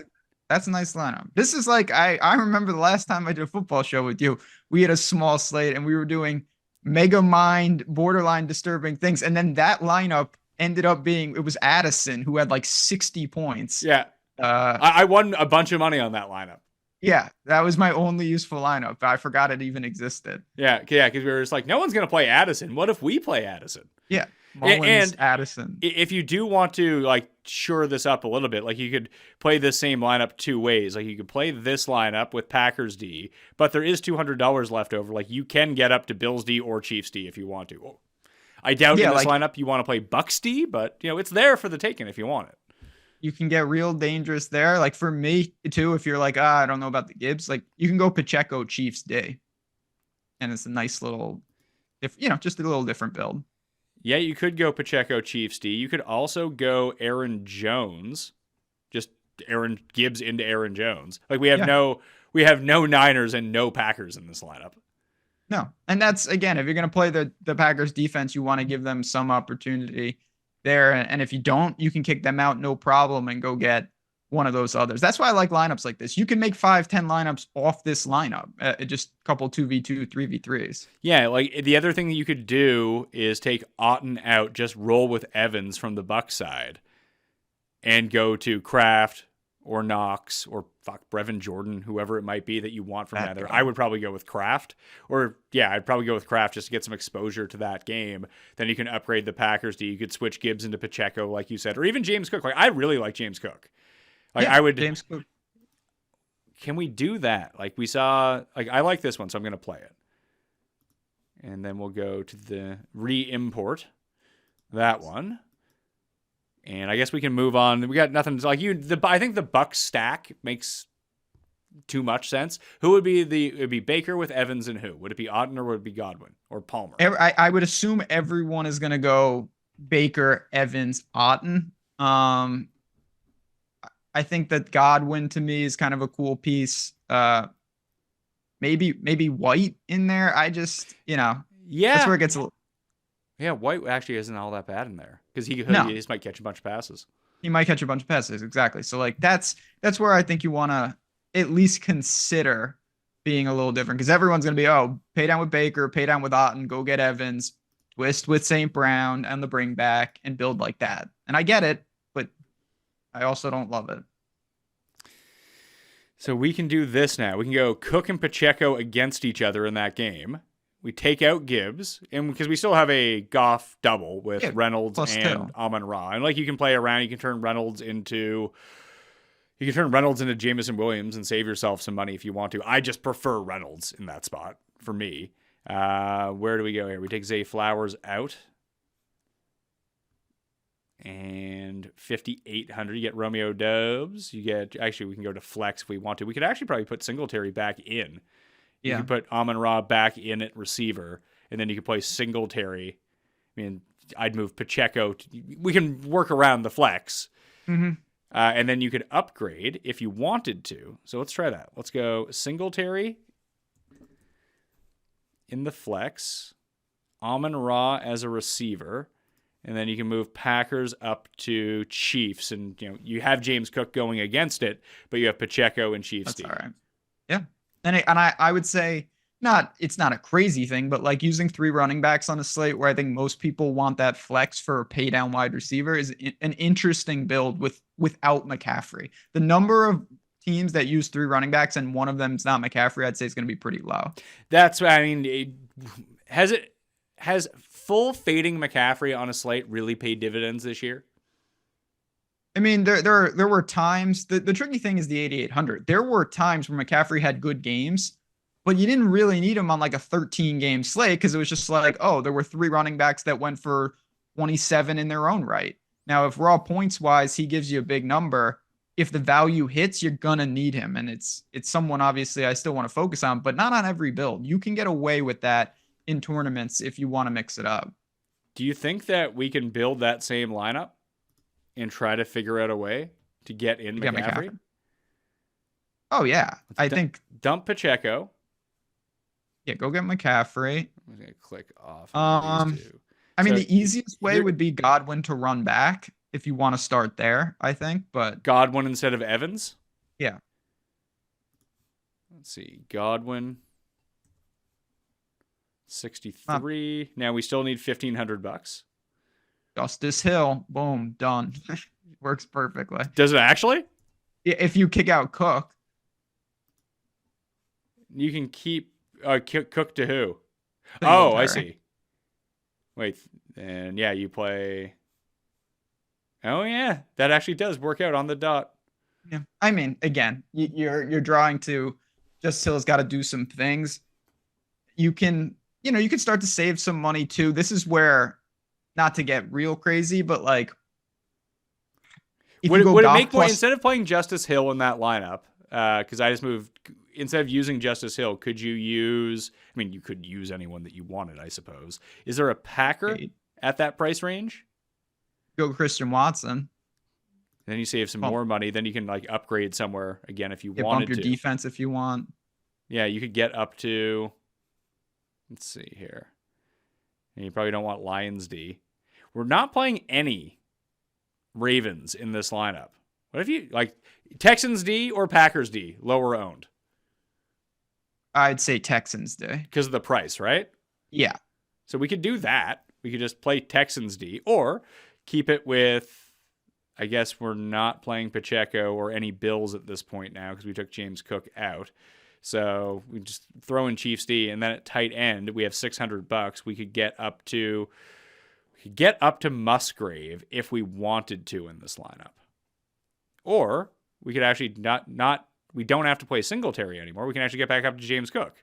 D: That's a nice lineup. This is I remember the last time I did a football show with you, we had a small slate and we were doing mega mind, borderline disturbing things. And then that lineup ended up being, it was Addison who had 60 points.
A: Yeah. I won a bunch of money on that lineup.
D: Yeah, that was my only useful lineup. I forgot it even existed.
A: Yeah, because we were just like, no one's going to play Addison. What if we play Addison?
D: Yeah, Mullins, and Addison.
A: If you do want to shore this up a little bit, you could play this same lineup 2 ways. You could play this lineup with Packers D, but there is $200 left over. You can get up to Bills D or Chiefs D if you want to. I doubt in this lineup you want to play Bucks D, but it's there for the taking if you want it.
D: You can get real dangerous there. For me too, if you're I don't know about the Gibbs, you can go Pacheco Chiefs D, and it's a nice little, just a little different build.
A: Yeah, you could go Pacheco Chiefs D. You could also go Aaron Jones, just Aaron Gibbs into Aaron Jones. We have no Niners and no Packers in this lineup.
D: No, and that's again, if you're going to play the Packers defense, you want to give them some opportunity there, and if you don't, you can kick them out no problem and go get one of those others. That's why I like lineups like this. You can make 5-10 lineups off this lineup, just a couple 2v2 3v3s.
A: Yeah, the other thing that you could do is take Otton out, just roll with Evans from the Buck side and go to Kraft or Knox or Brevin Jordan, whoever it might be that you want from either. I would probably go with Kraft, I'd probably go with Kraft just to get some exposure to that game. Then you can upgrade the Packers D. You could switch Gibbs into Pacheco, like you said, or even James Cook. I really like James Cook. I would. James Cook. Can we do that? We saw. I like this one, so I'm going to play it. And then we'll go to the re-import that one. And I guess we can move on. We got nothing I think the Bucks stack makes too much sense. Who would be it would be Baker with Evans and who? Would it be Otton or would it be Godwin or Palmer?
D: I would assume everyone is going to go Baker, Evans, Otton. I think that Godwin to me is kind of a cool piece. Maybe White in there. That's where it gets a little.
A: Yeah, White actually isn't all that bad in there because he just might catch a bunch of passes.
D: He might catch a bunch of passes, exactly. So that's where I think you want to at least consider being a little different, because everyone's going to be, pay down with Baker, pay down with Otton, go get Evans, twist with St. Brown and the bring back and build like that. And I get it, but I also don't love it.
A: So we can do this now. We can go Cook and Pacheco against each other in that game. We take out Gibbs, and because we still have a Goff double with Reynolds and Amon-Ra. And you can play around, you can turn Reynolds into Jameson Williams and save yourself some money if you want to. I just prefer Reynolds in that spot for me. Where do we go here? We take Zay Flowers out. And 5,800, you get Romeo Doubs. We can go to flex if we want to. We could actually probably put Singletary back in. You can put Amon-Ra back in at receiver, and then you can play Singletary. I'd move Pacheco. We can work around the flex.
D: Mm-hmm.
A: And then you could upgrade if you wanted to. So let's try that. Let's go Singletary in the flex. Amon-Ra as a receiver, and then you can move Packers up to Chiefs, and you have James Cook going against it, but you have Pacheco and Chiefs.
D: That's all right. Yeah, and I would say it's not a crazy thing, but like using 3 running backs on a slate where I think most people want that flex for a pay down wide receiver is an interesting build without McCaffrey. The number of teams that use 3 running backs and one of them's not McCaffrey, I'd say is going to be pretty low.
A: That's what I mean. Has full fading McCaffrey on a slate really paid dividends this year?
D: I mean, there were times. The tricky thing is the 8,800. There were times where McCaffrey had good games, but you didn't really need him on like a 13-game slate because it was just like, oh, there were 3 running backs that went for 27 in their own right. Now, if raw points wise, he gives you a big number. If the value hits, you're gonna need him, and it's someone obviously I still want to focus on, but not on every build. You can get away with that in tournaments if you want to mix it up.
A: Do you think that we can build that same lineup and try to figure out a way to get in McCaffrey?
D: Oh yeah, I think
A: dump Pacheco.
D: Yeah, go get McCaffrey.
A: I'm gonna click off.
D: I mean, the easiest way would be Godwin to run back if you want to start there, I think. But
A: Godwin instead of Evans?
D: Yeah.
A: Let's see. Godwin. 63. Now we still need $1,500.
D: Justice Hill. Boom. Done. Works perfectly.
A: Does it actually?
D: If you kick out Cook.
A: You can keep Cook to who? Oh, I see. Wait. And yeah, you play. Oh yeah, that actually does work out on the dot.
D: Yeah. I mean, again, you're drawing to Justice Hill's got to do some things. You can start to save some money too. This is where, not to get real crazy, but like,
A: would it make more instead of playing Justice Hill in that lineup? Because I just moved. Instead of using Justice Hill, could you use? I mean, you could use anyone that you wanted, I suppose. Is there a Packer at that price range?
D: Go Christian Watson.
A: Then you save some more money. Then you can like upgrade somewhere again if you wanted
D: to. Bump your defense if you want.
A: Yeah, you could get up to. Let's see here. And you probably don't want Lions D. We're not playing any Ravens in this lineup. What if you like Texans D or Packers D, lower owned?
D: I'd say Texans D.
A: Because of the price, right?
D: Yeah.
A: So we could do that. We could just play Texans D or keep it with, I guess we're not playing Pacheco or any Bills at this point now because we took James Cook out. So we just throw in Chiefs D, and then at tight end we have $600. We could get up to Musgrave if we wanted to in this lineup, or we could actually not. We don't have to play Singletary anymore. We can actually get back up to James Cook.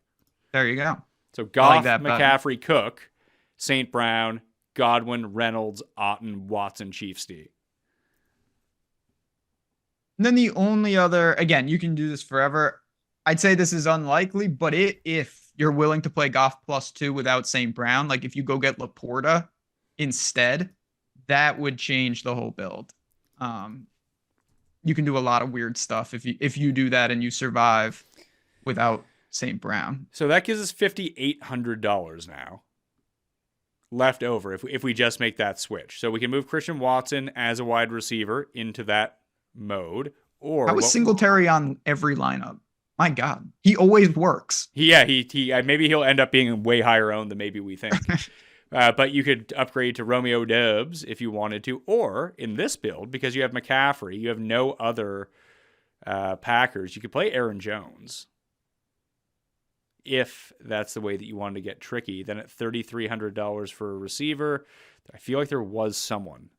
D: There you go.
A: So Goff, McCaffrey, Cook, St. Brown, Godwin, Reynolds, Otton, Watson, Chiefs D.
D: And then the only other, again, you can do this forever. I'd say this is unlikely, but if you're willing to play Goff +2 without St. Brown, like if you go get Laporta instead, that would change the whole build. You can do a lot of weird stuff if you do that and you survive without St. Brown.
A: So that gives us $5,800 now left over if we just make that switch. So we can move Christian Watson as a wide receiver into that mode. Or
D: I was Singletary on every lineup. My God, he always works.
A: Yeah, he maybe he'll end up being way higher owned than maybe we think. But you could upgrade to Romeo Doubs if you wanted to, or in this build, because you have McCaffrey, you have no other Packers, you could play Aaron Jones. If that's the way that you wanted to get tricky, then at $3,300 for a receiver, I feel like there was someone.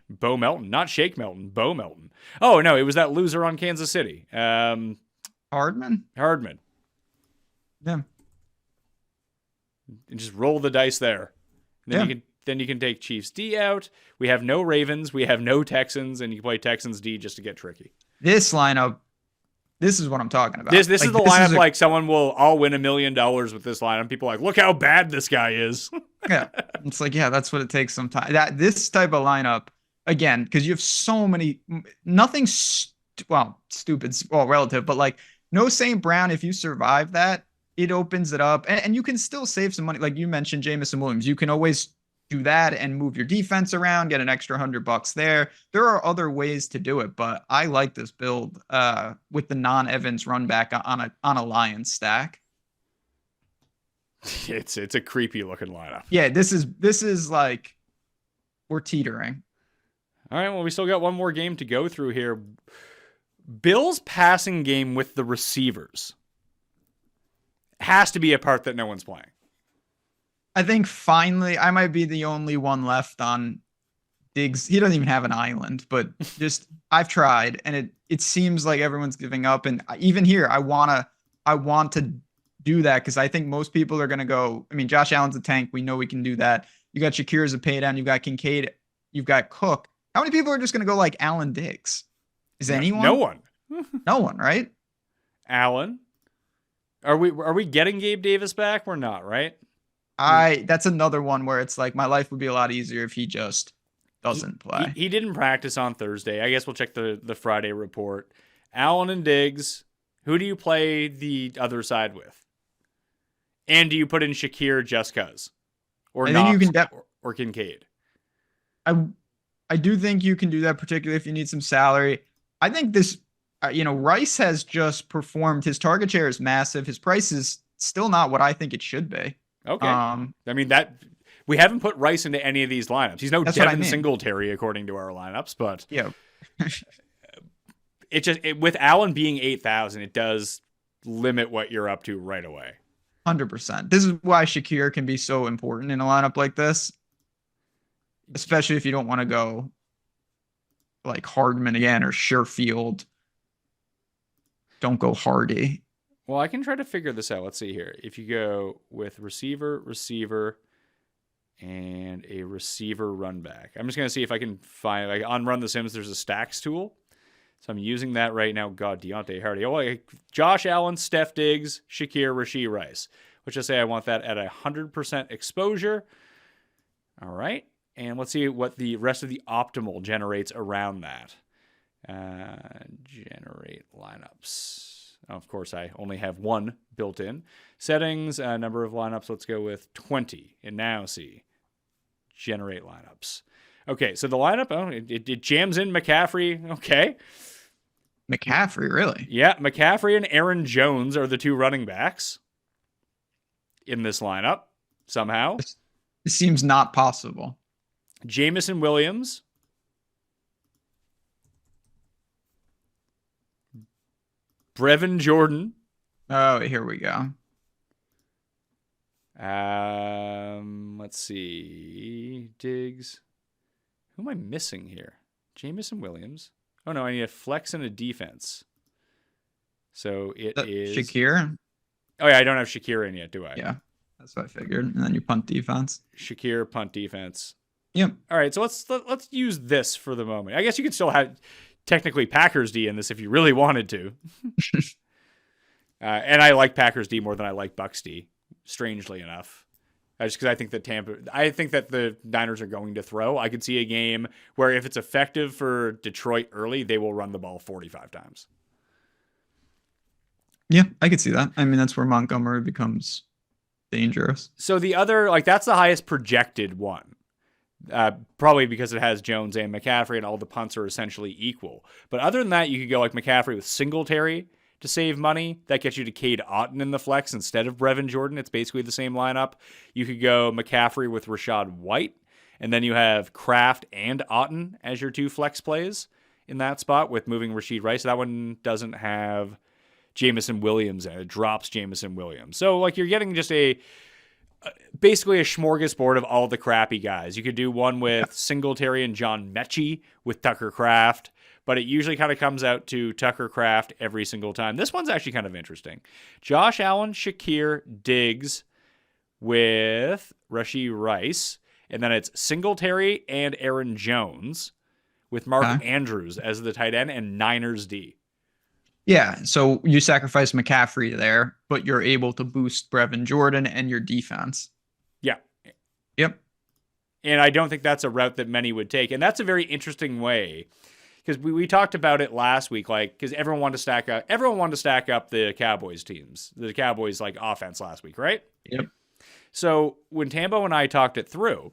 A: Bo Melton, not Shake Melton, Bo Melton. Oh, no, it was that loser on Kansas City.
D: Hardman?
A: Yeah. And just roll the dice there. And then you can take Chiefs D out. We have no Ravens. We have no Texans. And you can play Texans D just to get tricky.
D: This lineup, this is what I'm talking about.
A: This is the lineup like someone will, I'll win $1 million with this lineup. People are like, look how bad this guy is.
D: Yeah. It's like, yeah, that's what it takes sometimes. This type of lineup, again, because you have so many, nothing, stupid, well, relative, but like no St. Brown, if you survive that, it opens it up, and you can still save some money. Like you mentioned, Jamison Williams, you can always do that and move your defense around, get an extra $100 there. There are other ways to do it, but I like this build with the non-Evans run back on a Lions stack.
A: It's a creepy looking lineup.
D: Yeah, this is like we're teetering.
A: All right, well, we still got one more game to go through here. Bills passing game with the receivers has to be a part that no one's playing.
D: I think finally I might be the only one left on Diggs. He doesn't even have an island, but just I've tried, and it seems like everyone's giving up. And even here, I want to do that because I think most people are going to go. I mean, Josh Allen's a tank. We know we can do that. You got Shakir as a pay down. You've got Kincaid. You've got Cook. How many people are just going to go like Allen Diggs? Is anyone?
A: No one.
D: No one, right?
A: Allen. Are we getting Gabe Davis back? We're not, right?
D: That's another one where it's like my life would be a lot easier if he just doesn't play.
A: He didn't practice on Thursday. I guess we'll check the Friday report. Allen and Diggs. Who do you play the other side with? And do you put in Shakir just cause? Or
D: I
A: Knox,
D: think you can
A: or Kincaid?
D: I do think you can do that, particularly if you need some salary. I think this, Rice has just performed. His target share is massive. His price is still not what I think it should be.
A: Okay. I mean, that we haven't put Rice into any of these lineups. He's no Devin Singletary according to our lineups, but
D: yeah,
A: with Allen being 8,000, it does limit what you're up to right away.
D: 100%. This is why Shakir can be so important in a lineup like this, especially if you don't want to go like Hardman again or Sherfield. Don't go Hardy.
A: Well, I can try to figure this out. Let's see here. If you go with receiver, and a receiver run back. I'm just going to see if I can find, like on Run the Sims, there's a stacks tool. So I'm using that right now. God, Deontay Hardy. Oh, Josh Allen, Steph Diggs, Shakir, Rashee Rice. Which I say I want that at 100% exposure. All right. And let's see what the rest of the optimal generates around that. Generate lineups. Of course, I only have one built in. Settings, number of lineups. Let's go with 20. And now see. Generate lineups. Okay, so the lineup, it jams in McCaffrey. Okay.
D: McCaffrey, really?
A: Yeah, McCaffrey and Aaron Jones are the two running backs in this lineup somehow.
D: This seems not possible.
A: Jamison Williams. Brevin Jordan.
D: Oh, here we go.
A: Let's see. Diggs. Who am I missing here? Jamison Williams. Oh, no, I need a flex and a defense. So it is...
D: Shakir?
A: Oh, yeah, I don't have Shakir in yet, do I?
D: Yeah, that's what I figured. And then you punt defense.
A: Shakir, punt defense.
D: Yep.
A: All right, so let's use this for the moment. I guess you could still have technically Packers D in this if you really wanted to. And I like Packers D more than I like Bucks D, strangely enough. Just because I think that the Niners are going to throw. I could see a game where if it's effective for Detroit early, they will run the ball 45 times.
D: Yeah, I could see that. I mean, that's where Montgomery becomes dangerous.
A: So the other, that's the highest projected one. Probably because it has Jones and McCaffrey and all the punts are essentially equal. But other than that, you could go like McCaffrey with Singletary to save money. That gets you to Cade Otton in the flex instead of Brevin Jordan. It's basically the same lineup. You could go McCaffrey with Rashad White, and then you have Kraft and Otton as your two flex plays in that spot with moving Rashee Rice. That one doesn't have Jamison Williams in it. It drops Jamison Williams. So you're getting just basically a smorgasbord of all the crappy guys. You could do one with Singletary and John Mechie with Tucker Kraft, but it usually kind of comes out to Tucker Kraft every single time. This one's actually kind of interesting. Josh Allen, Shakir, Diggs with Rashee Rice, and then it's Singletary and Aaron Jones with Mark Andrews as the tight end and Niners D.
D: Yeah, so you sacrifice McCaffrey there, but you're able to boost Brevin Jordan and your defense.
A: Yeah.
D: Yep.
A: And I don't think that's a route that many would take. And that's a very interesting way because we talked about it last week, like, because everyone wanted to stack up the Cowboys teams, the Cowboys like offense last week, right?
D: Yep.
A: So when Tambo and I talked it through,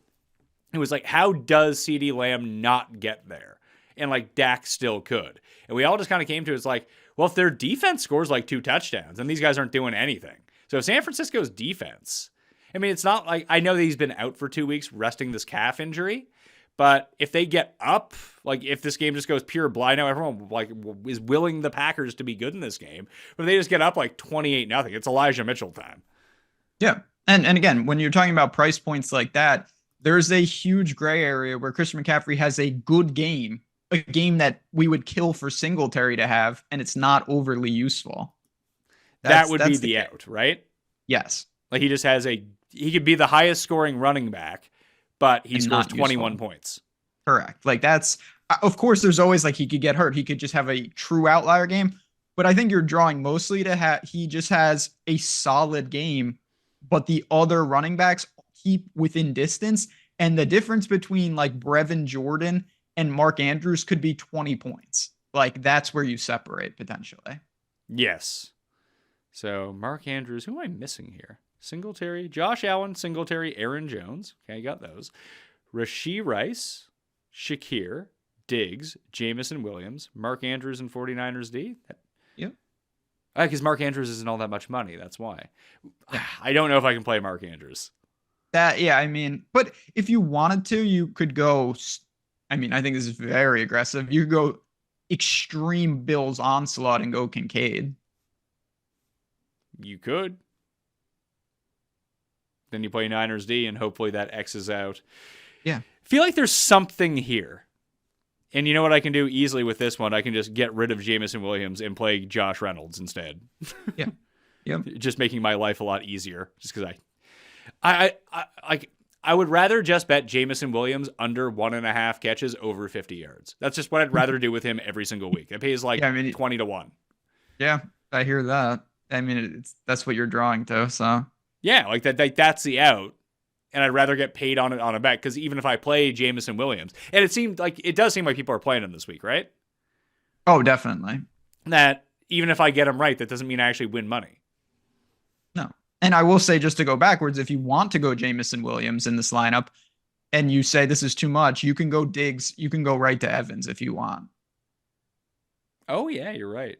A: it was like, how does CeeDee Lamb not get there? And like Dak still could. And we all just kind of came to it's like, well, if their defense scores like 2 touchdowns, then these guys aren't doing anything. So if San Francisco's defense, I mean, it's not like, I know that he's been out for 2 weeks resting this calf injury, but if they get up, like if this game just goes pure blind, now everyone like is willing the Packers to be good in this game, but if they just get up like 28-0, it's Elijah Mitchell time.
D: Yeah. And again, when you're talking about price points like that, there's a huge gray area where Christian McCaffrey has a good game, a game that we would kill for Singletary to have, and it's not overly useful.
A: That would be the out, right?
D: Yes.
A: Like he just has he could be the highest scoring running back, but he scores 21 points.
D: Correct. Like that's, of course, there's always like he could get hurt. He could just have a true outlier game. But I think you're drawing mostly to he just has a solid game, but the other running backs keep within distance. And the difference between like Brevin Jordan and Mark Andrews could be 20 points. Like that's where you separate potentially.
A: Yes. So Mark Andrews, who am I missing here? Singletary, Josh Allen, Singletary, Aaron Jones. Okay, I got those. Rashee Rice, Shakir, Diggs, Jamison Williams, Mark Andrews, and 49ers D.
D: Yep.
A: Because Mark Andrews isn't all that much money. That's why. I don't know if I can play Mark Andrews.
D: I mean, but if you wanted to, you could go. I mean, I think this is very aggressive. You could go extreme Bills onslaught and go Kincaid.
A: You could. Then you play Niners D, and hopefully that X's out.
D: Yeah.
A: I feel like there's something here. And you know what I can do easily with this one? I can just get rid of Jamison Williams and play Josh Reynolds instead.
D: Yeah. Yep.
A: Just making my life a lot easier. Just because I would rather just bet Jamison Williams under 1.5 catches over 50 yards. That's just what I'd rather do with him every single week. It pays like 20-1.
D: Yeah, I hear that. I mean, that's what you're drawing to. So
A: yeah, like that's the out. And I'd rather get paid on it on a bet because even if I play Jamison Williams, and it does seem like people are playing him this week, right?
D: Oh, definitely.
A: That even if I get him right, that doesn't mean I actually win money.
D: No. And I will say, just to go backwards, if you want to go Jamison Williams in this lineup and you say this is too much, you can go Diggs. You can go right to Evans if you want.
A: Oh, yeah, you're right.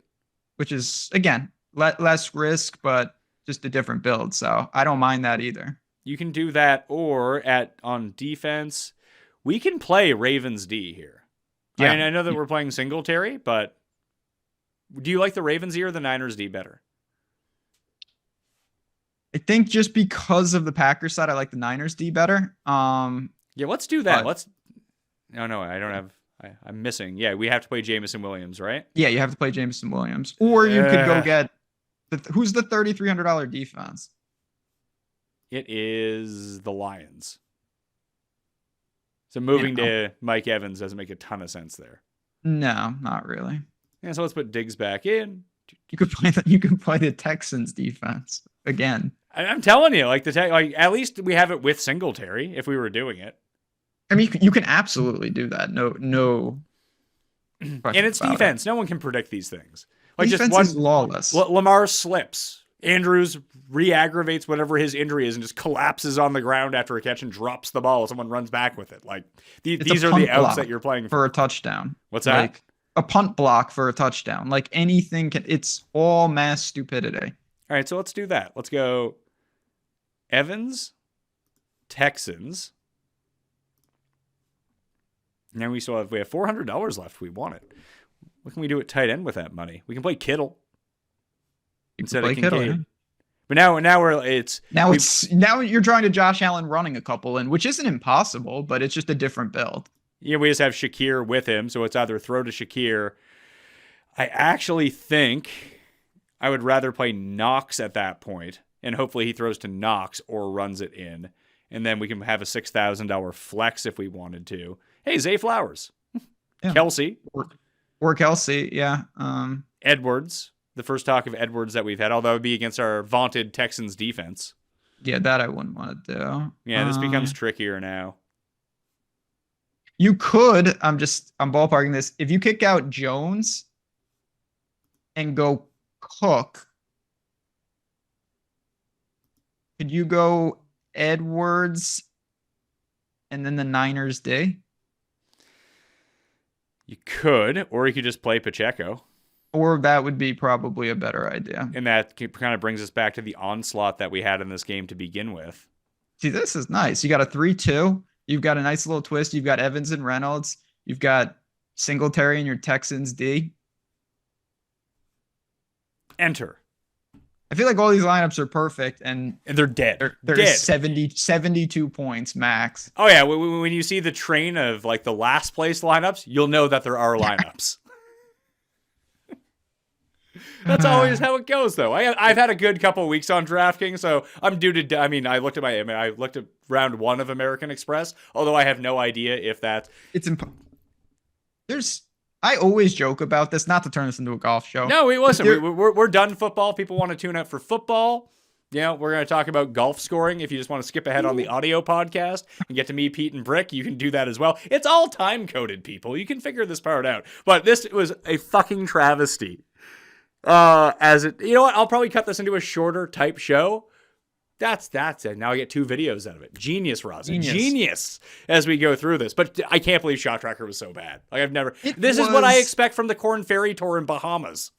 D: Which is, again, less risk, but just a different build. So I don't mind that either.
A: You can do that, or on defense, we can play Ravens D here.
D: Yeah.
A: I know that we're playing Singletary, but do you like the Ravens D or the Niners D better?
D: I think just because of the Packers side, I like the Niners D better.
A: Yeah, let's do that. No, I don't have. I'm missing. Yeah, we have to play Jamison Williams, right?
D: Yeah, you have to play Jamison Williams, or you could go get who's the $3,300 defense.
A: It is the Lions. So moving to Mike Evans doesn't make a ton of sense there.
D: No, not really.
A: Yeah, so let's put Diggs back in.
D: You could play the Texans defense again.
A: I'm telling you, like at least we have it with Singletary if we were doing it.
D: I mean, you can absolutely do that. No.
A: And it's defense. No one can predict these things. Like
D: defense
A: just one
D: is lawless.
A: Lamar slips. Andrews re-aggravates whatever his injury is and just collapses on the ground after a catch and drops the ball. Someone runs back with it. Like these are the outs that you're playing
D: for a touchdown.
A: What's that?
D: Like a punt block for a touchdown. Like anything it's all mass stupidity.
A: All right, so let's do that. Let's go Evans, Texans. Now we have $400 left. We want it. What can we do at tight end with that money? We can play Kittle. Instead of Kincaid. Kittle, yeah. But
D: now you're trying to Josh Allen running a couple in, which isn't impossible, but it's just a different build.
A: Yeah, we just have Shakir with him, so it's either throw to Shakir. I actually think I would rather play Knox at that point, and hopefully he throws to Knox or runs it in, and then we can have a $6,000 flex if we wanted to. Hey, Zay Flowers, yeah. Kelsey,
D: or Kelsey, yeah.
A: Edwards. The first talk of Edwards that we've had, although it would be against our vaunted Texans defense.
D: Yeah, that I wouldn't want to do.
A: Yeah, this becomes trickier now.
D: You could, I'm ballparking this. If you kick out Jones and go Cook, could you go Edwards and then the Niners D?
A: You could, or you could just play Pacheco.
D: Or that would be probably a better idea.
A: And that kind of brings us back to the onslaught that we had in this game to begin with.
D: See, this is nice. You got a 3-2. You've got a nice little twist. You've got Evans and Reynolds. You've got Singletary in your Texans D.
A: Enter.
D: I feel like all these lineups are perfect, and
A: they're dead.
D: They're
A: dead.
D: 72 points max.
A: Oh, yeah. When you see the train of like the last place lineups, you'll know that there are lineups. That's always how it goes, though. I've had a good couple of weeks on DraftKings, so I'm due to. I looked at round 1 of American Express, although I have no idea if that.
D: I always joke about this, not to turn this into a golf show.
A: No, it wasn't. We're done football. People want to tune out for football. We're going to talk about golf scoring. If you just want to skip ahead on the audio podcast and get to me, Pete, and Brick, you can do that as well. It's all time coded, people. You can figure this part out. But this was a fucking travesty. You know what? I'll probably cut this into a shorter type show. That's it. Now I get 2 videos out of it. Genius, Rasa. Genius as we go through this. But I can't believe Shot Tracker was so bad. Like this is what I expect from the Corn Ferry Tour in Bahamas.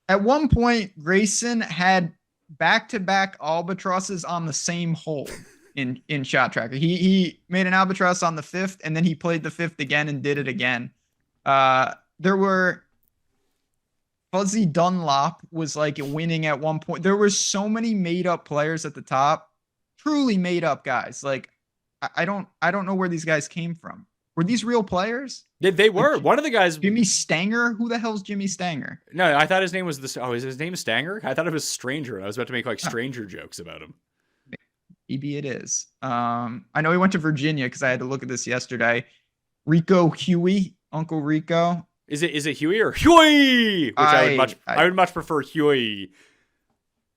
D: At one point, Grayson had back-to-back albatrosses on the same hole in Shot Tracker. He made an albatross on the 5th, and then he played the 5th again and did it again. There were Fuzzy Dunlop was like winning at one point. There were so many made up players at the top, truly made up guys. Like I don't know where these guys came from. Were these real players?
A: They were. One of the guys,
D: Jimmy Stanger. Who the hell's Jimmy Stanger?
A: No, I thought his name was is his name Stanger? I thought it was Stranger. I was about to make like Stranger jokes about him.
D: Maybe it is. I know he went to Virginia because I had to look at this yesterday. Rico Huey, Uncle Rico.
A: Is it Huey or Huey? Which I would much prefer Huey.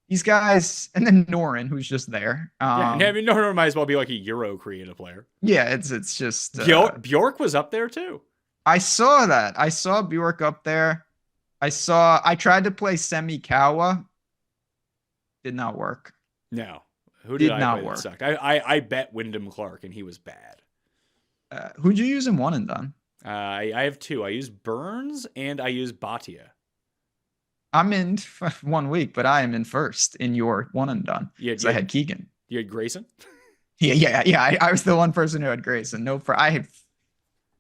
D: These guys, and then Norin, who's just there.
A: Norin might as well be like a Euro creative player.
D: Yeah, it's just
A: Bjork was up there too.
D: I saw that. I saw Bjork up there. I tried to play Semi Kawa. Did not work.
A: No. Who did I
D: not
A: play
D: work.
A: that sucked? I bet Wyndham Clark and he was bad.
D: Who'd you use in one and done?
A: I have 2. I use Burns and I use Bhatia.
D: I'm in 1 week, but I am in first in your one and done. Yeah, I had Keegan.
A: You had Grayson?
D: Yeah. I was the one person who had Grayson. I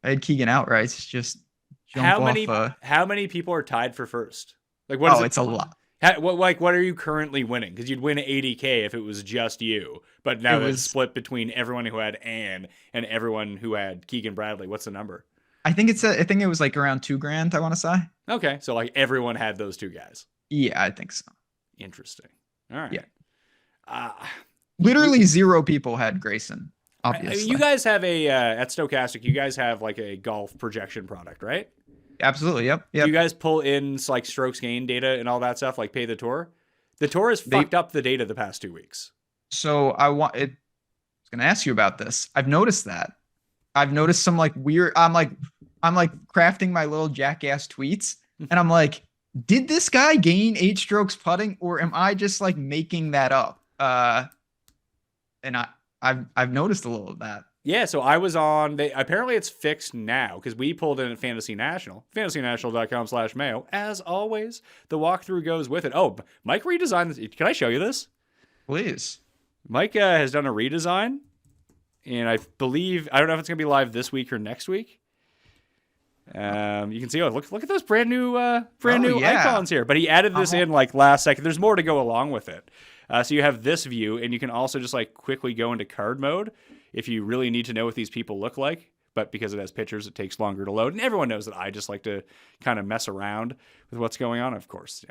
D: had Keegan outright. It's just
A: how many people are tied for first? Like what?
D: It's a lot.
A: What are you currently winning? Because you'd win 80K if it was just you, but now it's split between everyone who had Ann and everyone who had Keegan Bradley. What's the number?
D: I think it was like around $2,000. I want to say.
A: Okay, so like everyone had those 2 guys.
D: Yeah, I think so.
A: Interesting. All right.
D: Yeah. Literally 0 people had Grayson. Obviously,
A: you guys have at Stochastic. You guys have like a golf projection product, right?
D: Absolutely. Yep.
A: Do you guys pull in like strokes gain data and all that stuff, like Pay the Tour? The Tour has fucked up the data the past 2 weeks.
D: So I was going to ask you about this. I've noticed that. I've noticed some like weird. I'm like crafting my little jackass tweets, and I'm like, did this guy gain 8 strokes putting, or am I just like making that up? And I've noticed a little of that.
A: Yeah, so I was on. Apparently, it's fixed now because we pulled in at Fantasy National, fantasynational.com/Mayo. As always, the walkthrough goes with it. Oh, Mike redesigned this. Can I show you this?
D: Please.
A: Mike has done a redesign, and I believe I don't know if it's gonna be live this week or next week. You can see. Oh, look at those brand new icons here. But he added this in like last second. There's more to go along with it. So you have this view, and you can also just like quickly go into card mode if you really need to know what these people look like. But because it has pictures, it takes longer to load. And everyone knows that I just like to kind of mess around with what's going on. Of course,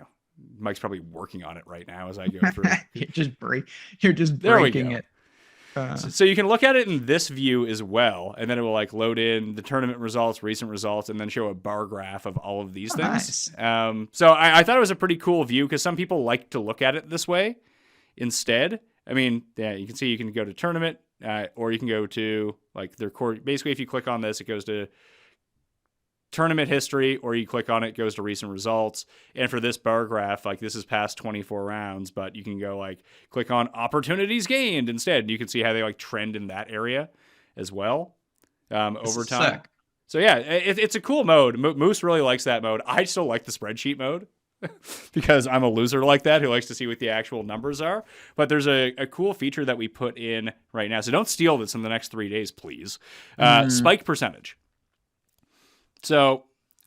A: Mike's probably working on it right now as I go through.
D: You're just breaking it.
A: So you can look at it in this view as well, and then it will like load in the tournament results, recent results, and then show a bar graph of all of these things.
D: Nice.
A: So I thought it was a pretty cool view because some people like to look at it this way instead. I mean, yeah, you can see you can go to tournament, or you can go to Like their core, basically, if you click on this, it goes to tournament history, or you click on it, goes to recent results. And for this bar graph, like this is past 24 rounds, but you can go like click on opportunities gained instead. And you can see how they like trend in that area as well over time.
D: Sick.
A: So yeah, it's a cool mode. Moose really likes that mode. I still like the spreadsheet mode because I'm a loser like that who likes to see what the actual numbers are. But there's a cool feature that we put in right now. So don't steal this in the next 3 days, please. Spike percentage. So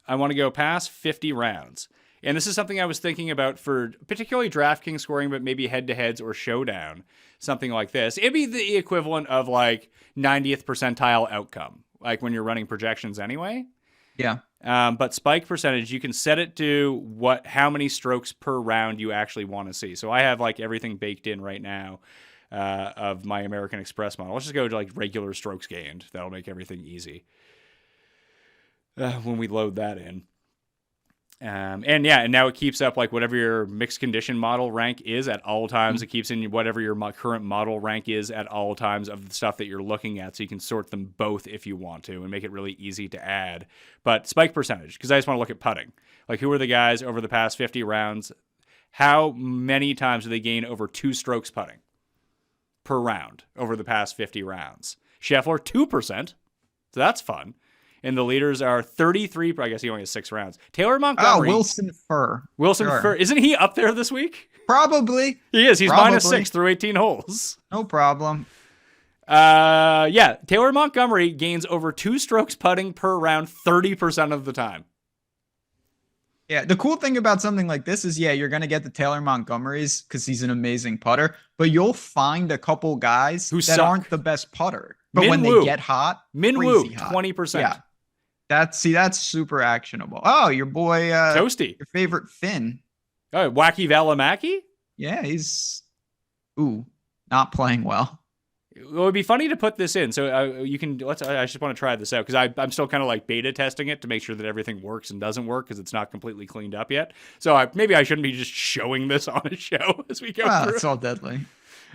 A: I want to go past 50 rounds. And this is something I was thinking about for particularly DraftKings scoring, but maybe head-to-heads or showdown, something like this. It'd be the equivalent of like 90th percentile outcome, like when you're running projections anyway.
D: Yeah.
A: But spike percentage, you can set it to how many strokes per round you actually want to see. So I have like everything baked in right now of my American Express model. Let's just go to like regular strokes gained. That'll make everything easy when we load that in. And now it keeps up like whatever your mixed condition model rank is at all times. It keeps in whatever your current model rank is at all times of the stuff that you're looking at. So you can sort them both if you want to and make it really easy to add. But spike percentage, because I just want to look at putting. Like who are the guys over the past 50 rounds? How many times do they gain over 2 strokes putting per round over the past 50 rounds? Scheffler, 2%. So that's fun. And the leaders are 33. I guess he only has 6 rounds. Taylor Montgomery.
D: Wilson Furr.
A: Wilson
D: Sure.
A: Furr. Isn't he up there this week?
D: Probably.
A: He is. He's
D: Probably.
A: -6 through 18 holes.
D: No problem.
A: Taylor Montgomery gains over 2 strokes putting per round 30% of the time.
D: Yeah, the cool thing about something like this is, you're going to get the Taylor Montgomerys because he's an amazing putter, but you'll find a couple guys
A: who
D: that
A: suck.
D: Aren't the best putter. But
A: Min
D: when
A: Woo.
D: they get hot,
A: Minwoo,
D: crazy hot.
A: 20%.
D: Yeah. That's super actionable. Oh, your boy,
A: Toasty.
D: your favorite Finn.
A: Oh, Wacky Valimaki?
D: Yeah, he's not playing well.
A: It would be funny to put this in. So you can, I just want to try this out because I'm still kind of like beta testing it to make sure that everything works and doesn't work because it's not completely cleaned up yet. So maybe I shouldn't be just showing this on a show as we go through.
D: It's all deadly.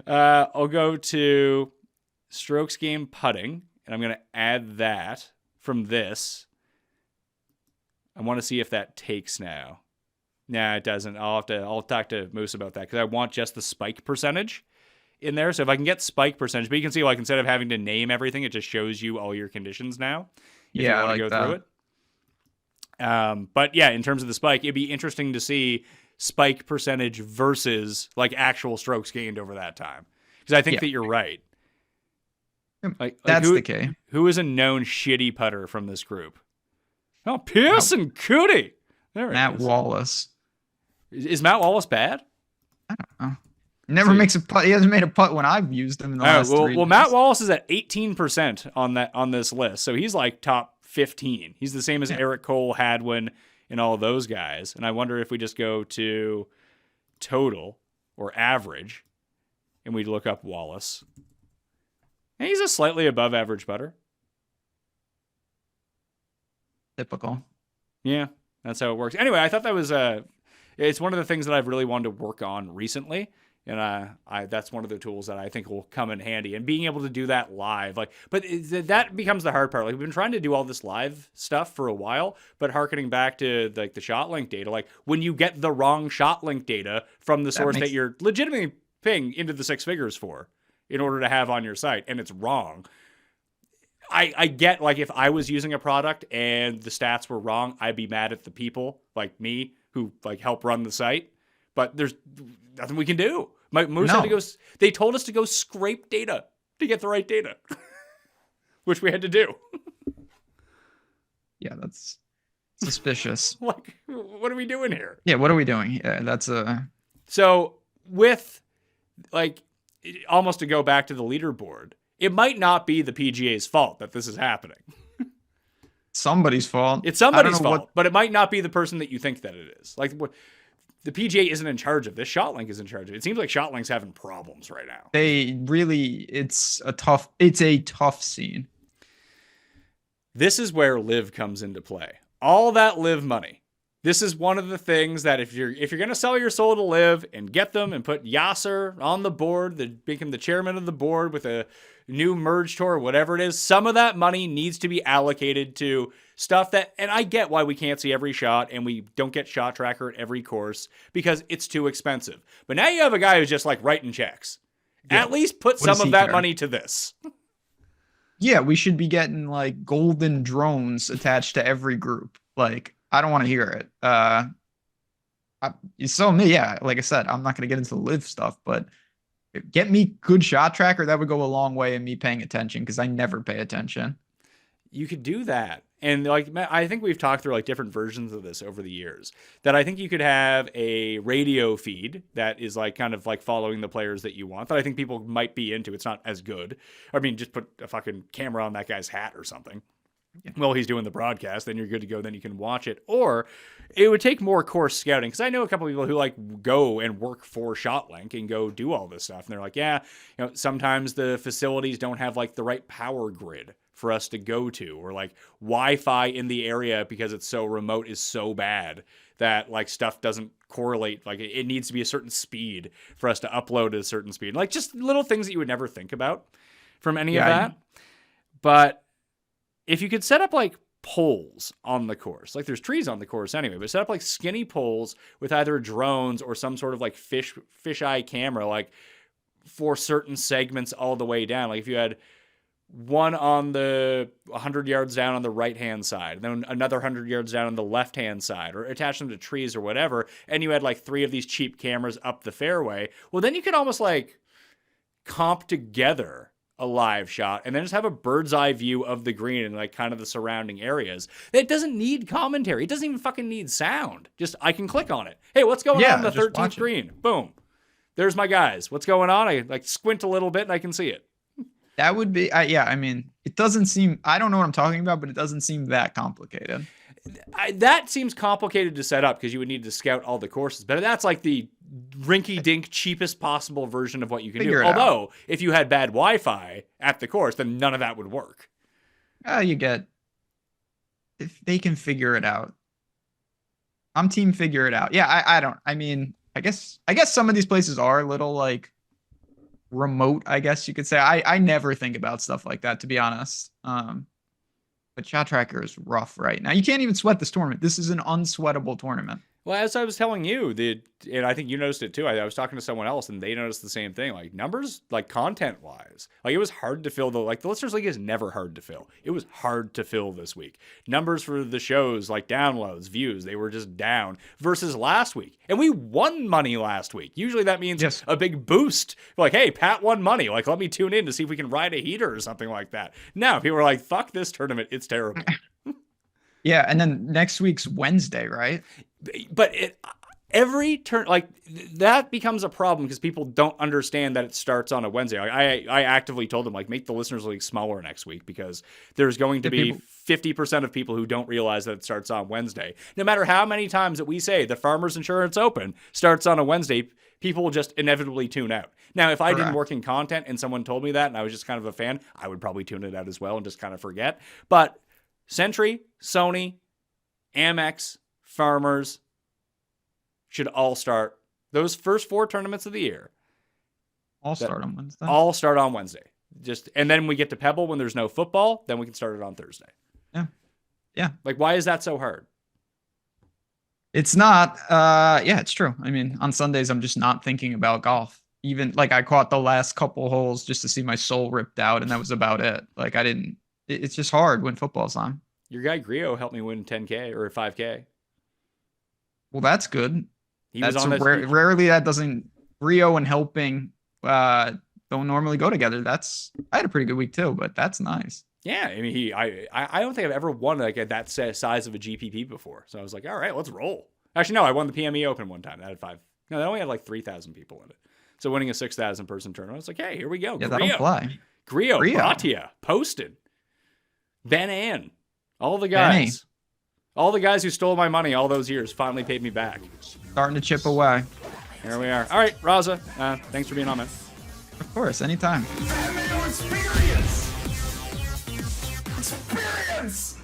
A: I'll go to strokes game putting and I'm going to add that from this. I want to see if that takes now. Nah, it doesn't. I'll talk to Moose about that because I want just the spike percentage in there. So if I can get spike percentage, but you can see like instead of having to name everything, it just shows you all your conditions now. If you want
D: I
A: to
D: like
A: go through it. But yeah, in terms of the spike, it'd be interesting to see spike percentage versus like actual strokes gained over that time. Because I think that you're right.
D: That's the key.
A: Who is a known shitty putter from this group? Oh, Pearson Cootie. There it
D: Matt
A: is.
D: Wallace.
A: Is Matt Wallace bad?
D: I don't know. Never makes a putt. He hasn't made a putt when I've used him in the last 3 days.
A: Well, Matt Wallace is at 18% on this list, so he's like top 15. He's the same as Eric Cole, Hadwin, and all those guys. And I wonder if we just go to total or average, and we look up Wallace. And he's a slightly above average putter.
D: Typical.
A: Yeah, that's how it works. Anyway, I thought that was it's one of the things that I've really wanted to work on recently. And that's one of the tools that I think will come in handy. And being able to do that live, but that becomes the hard part. Like we've been trying to do all this live stuff for a while, but harkening back to like the Shotlink data, like when you get the wrong Shotlink data from the source that you're legitimately paying into the 6 figures for in order to have on your site, and it's wrong. I get like if I was using a product and the stats were wrong, I'd be mad at the people like me who like help run the site. But there's nothing we can do. Moose had to go. They told us to go scrape data to get the right data, which we had to do.
D: Yeah, that's suspicious.
A: Like, what are we doing here?
D: Yeah, what are we doing? Yeah, that's a.
A: So with like almost to go back to the leaderboard, it might not be the PGA's fault that this is happening.
D: Somebody's fault.
A: It's somebody's fault, but it might not be the person that you think that it is. Like the PGA isn't in charge of this. Shotlink is in charge of it. It seems like Shotlink's having problems right now.
D: It's a tough scene.
A: This is where live comes into play. All that live money. This is one of the things that if you're going to sell your soul to live and get them and put Yasser on the board, make him the chairman of the board with a new merge tour, whatever it is, some of that money needs to be allocated to stuff that, and I get why we can't see every shot and we don't get shot tracker at every course because it's too expensive. But now you have a guy who's just like writing checks. Yeah. At least put some of that money to this.
D: Yeah, we should be getting like golden drones attached to every group. Like, I don't want to hear it. So me, yeah, like I said, I'm not going to get into the live stuff, but get me good shot tracker. That would go a long way in me paying attention because I never pay attention.
A: You could do that. And like, I think we've talked through like different versions of this over the years, that I think you could have a radio feed that is like kind of like following the players that you want, that I think people might be into. It's not as good. I mean, just put a fucking camera on that guy's hat or something. Yeah. Well, he's doing the broadcast, then you're good to go. Then you can watch it. Or it would take more course scouting. Because I know a couple of people who like go and work for Shotlink and go do all this stuff. And they're like, yeah, you know, sometimes the facilities don't have like the right power grid for us to go to, or like Wi-Fi in the area because it's so remote is so bad that like stuff doesn't correlate. Like it needs to be a certain speed for us to upload at a certain speed. Like just little things that you would never think about from any of that. But if you could set up like poles on the course, like there's trees on the course anyway, but set up like skinny poles with either drones or some sort of like fisheye camera, like for certain segments all the way down. Like if you had one on the 100 yards down on the right-hand side, and then another 100 yards down on the left-hand side, or attach them to trees or whatever, and you had like 3 of these cheap cameras up the fairway, well, then you could almost like comp together a live shot and then just have a bird's eye view of the green and like kind of the surrounding areas. It doesn't need commentary. It doesn't even fucking need sound. Just I can click on it. Hey, what's going on the 13th green? Boom. There's my guys. What's going on? I like squint a little bit and I can see it.
D: That would be, yeah, I mean, it doesn't seem, I don't know what I'm talking about, but it doesn't seem that complicated.
A: That seems complicated to set up because you would need to scout all the courses. But that's like the rinky-dink, cheapest possible version of what you can do. Although, if you had bad Wi-Fi at the course, then none of that would work. If they can figure it out. I'm team figure it out. Yeah, I mean, I guess some of these places are a little like remote, I guess you could say. I never think about stuff like that, to be honest. But shot tracker is rough right now. You can't even sweat this tournament. This is an unsweatable tournament. Well, as I was telling you, and I think you noticed it too. I was talking to someone else, and they noticed the same thing. Like numbers, like content-wise, like it was hard to fill. The Listeners League is never hard to fill. It was hard to fill this week. Numbers for the shows, like downloads, views, they were just down versus last week. And we won money last week. Usually that means a big boost. Like, hey, Pat won money. Like, let me tune in to see if we can ride a heater or something like that. No, people are like, fuck this tournament. It's terrible.
D: Yeah, and then next week's Wednesday, right?
A: But every turn, like that becomes a problem because people don't understand that it starts on a Wednesday. Like, I actively told them, like, make the Listeners League smaller next week because there's going to be 50% of people who don't realize that it starts on Wednesday. No matter how many times that we say the Farmers Insurance Open starts on a Wednesday, people will just inevitably tune out. Now, if I didn't work in content and someone told me that and I was just kind of a fan, I would probably tune it out as well and just kind of forget. But Sentry, Sony, Amex, Farmers should all start those first 4 tournaments of the year.
D: All start on Wednesday.
A: All start on Wednesday. And then we get to Pebble when there's no football. Then we can start it on Thursday.
D: Yeah.
A: Like, why is that so hard?
D: It's not. Yeah, it's true. I mean, on Sundays, I'm just not thinking about golf. Even like I caught the last couple holes just to see my soul ripped out, and that was about it. Like I didn't. It's just hard when football's on. Your
A: guy Griot helped me win 10K or 5K.
D: Well, that's good.
A: That's
D: rarely that doesn't. Rio and helping don't normally go together. I had a pretty good week too, but that's nice.
A: Yeah, I mean, I don't think I've ever won like at that size of a GPP before. So I was like, all right, let's roll. Actually, no, I won the PME Open one time. That had 5. No, that only had like 3,000 people in it. So winning a 6,000 person tournament, it's like, hey, here we go.
D: Yeah, that'll fly.
A: Griot, Bhatia, posted. Ben Ann, all the guys. All the guys who stole my money all those years finally paid me back.
D: Starting to chip away.
A: Here we are. All right, Rasa, thanks for being on, man.
D: Of course, anytime.
C: Mayo experience. Experience.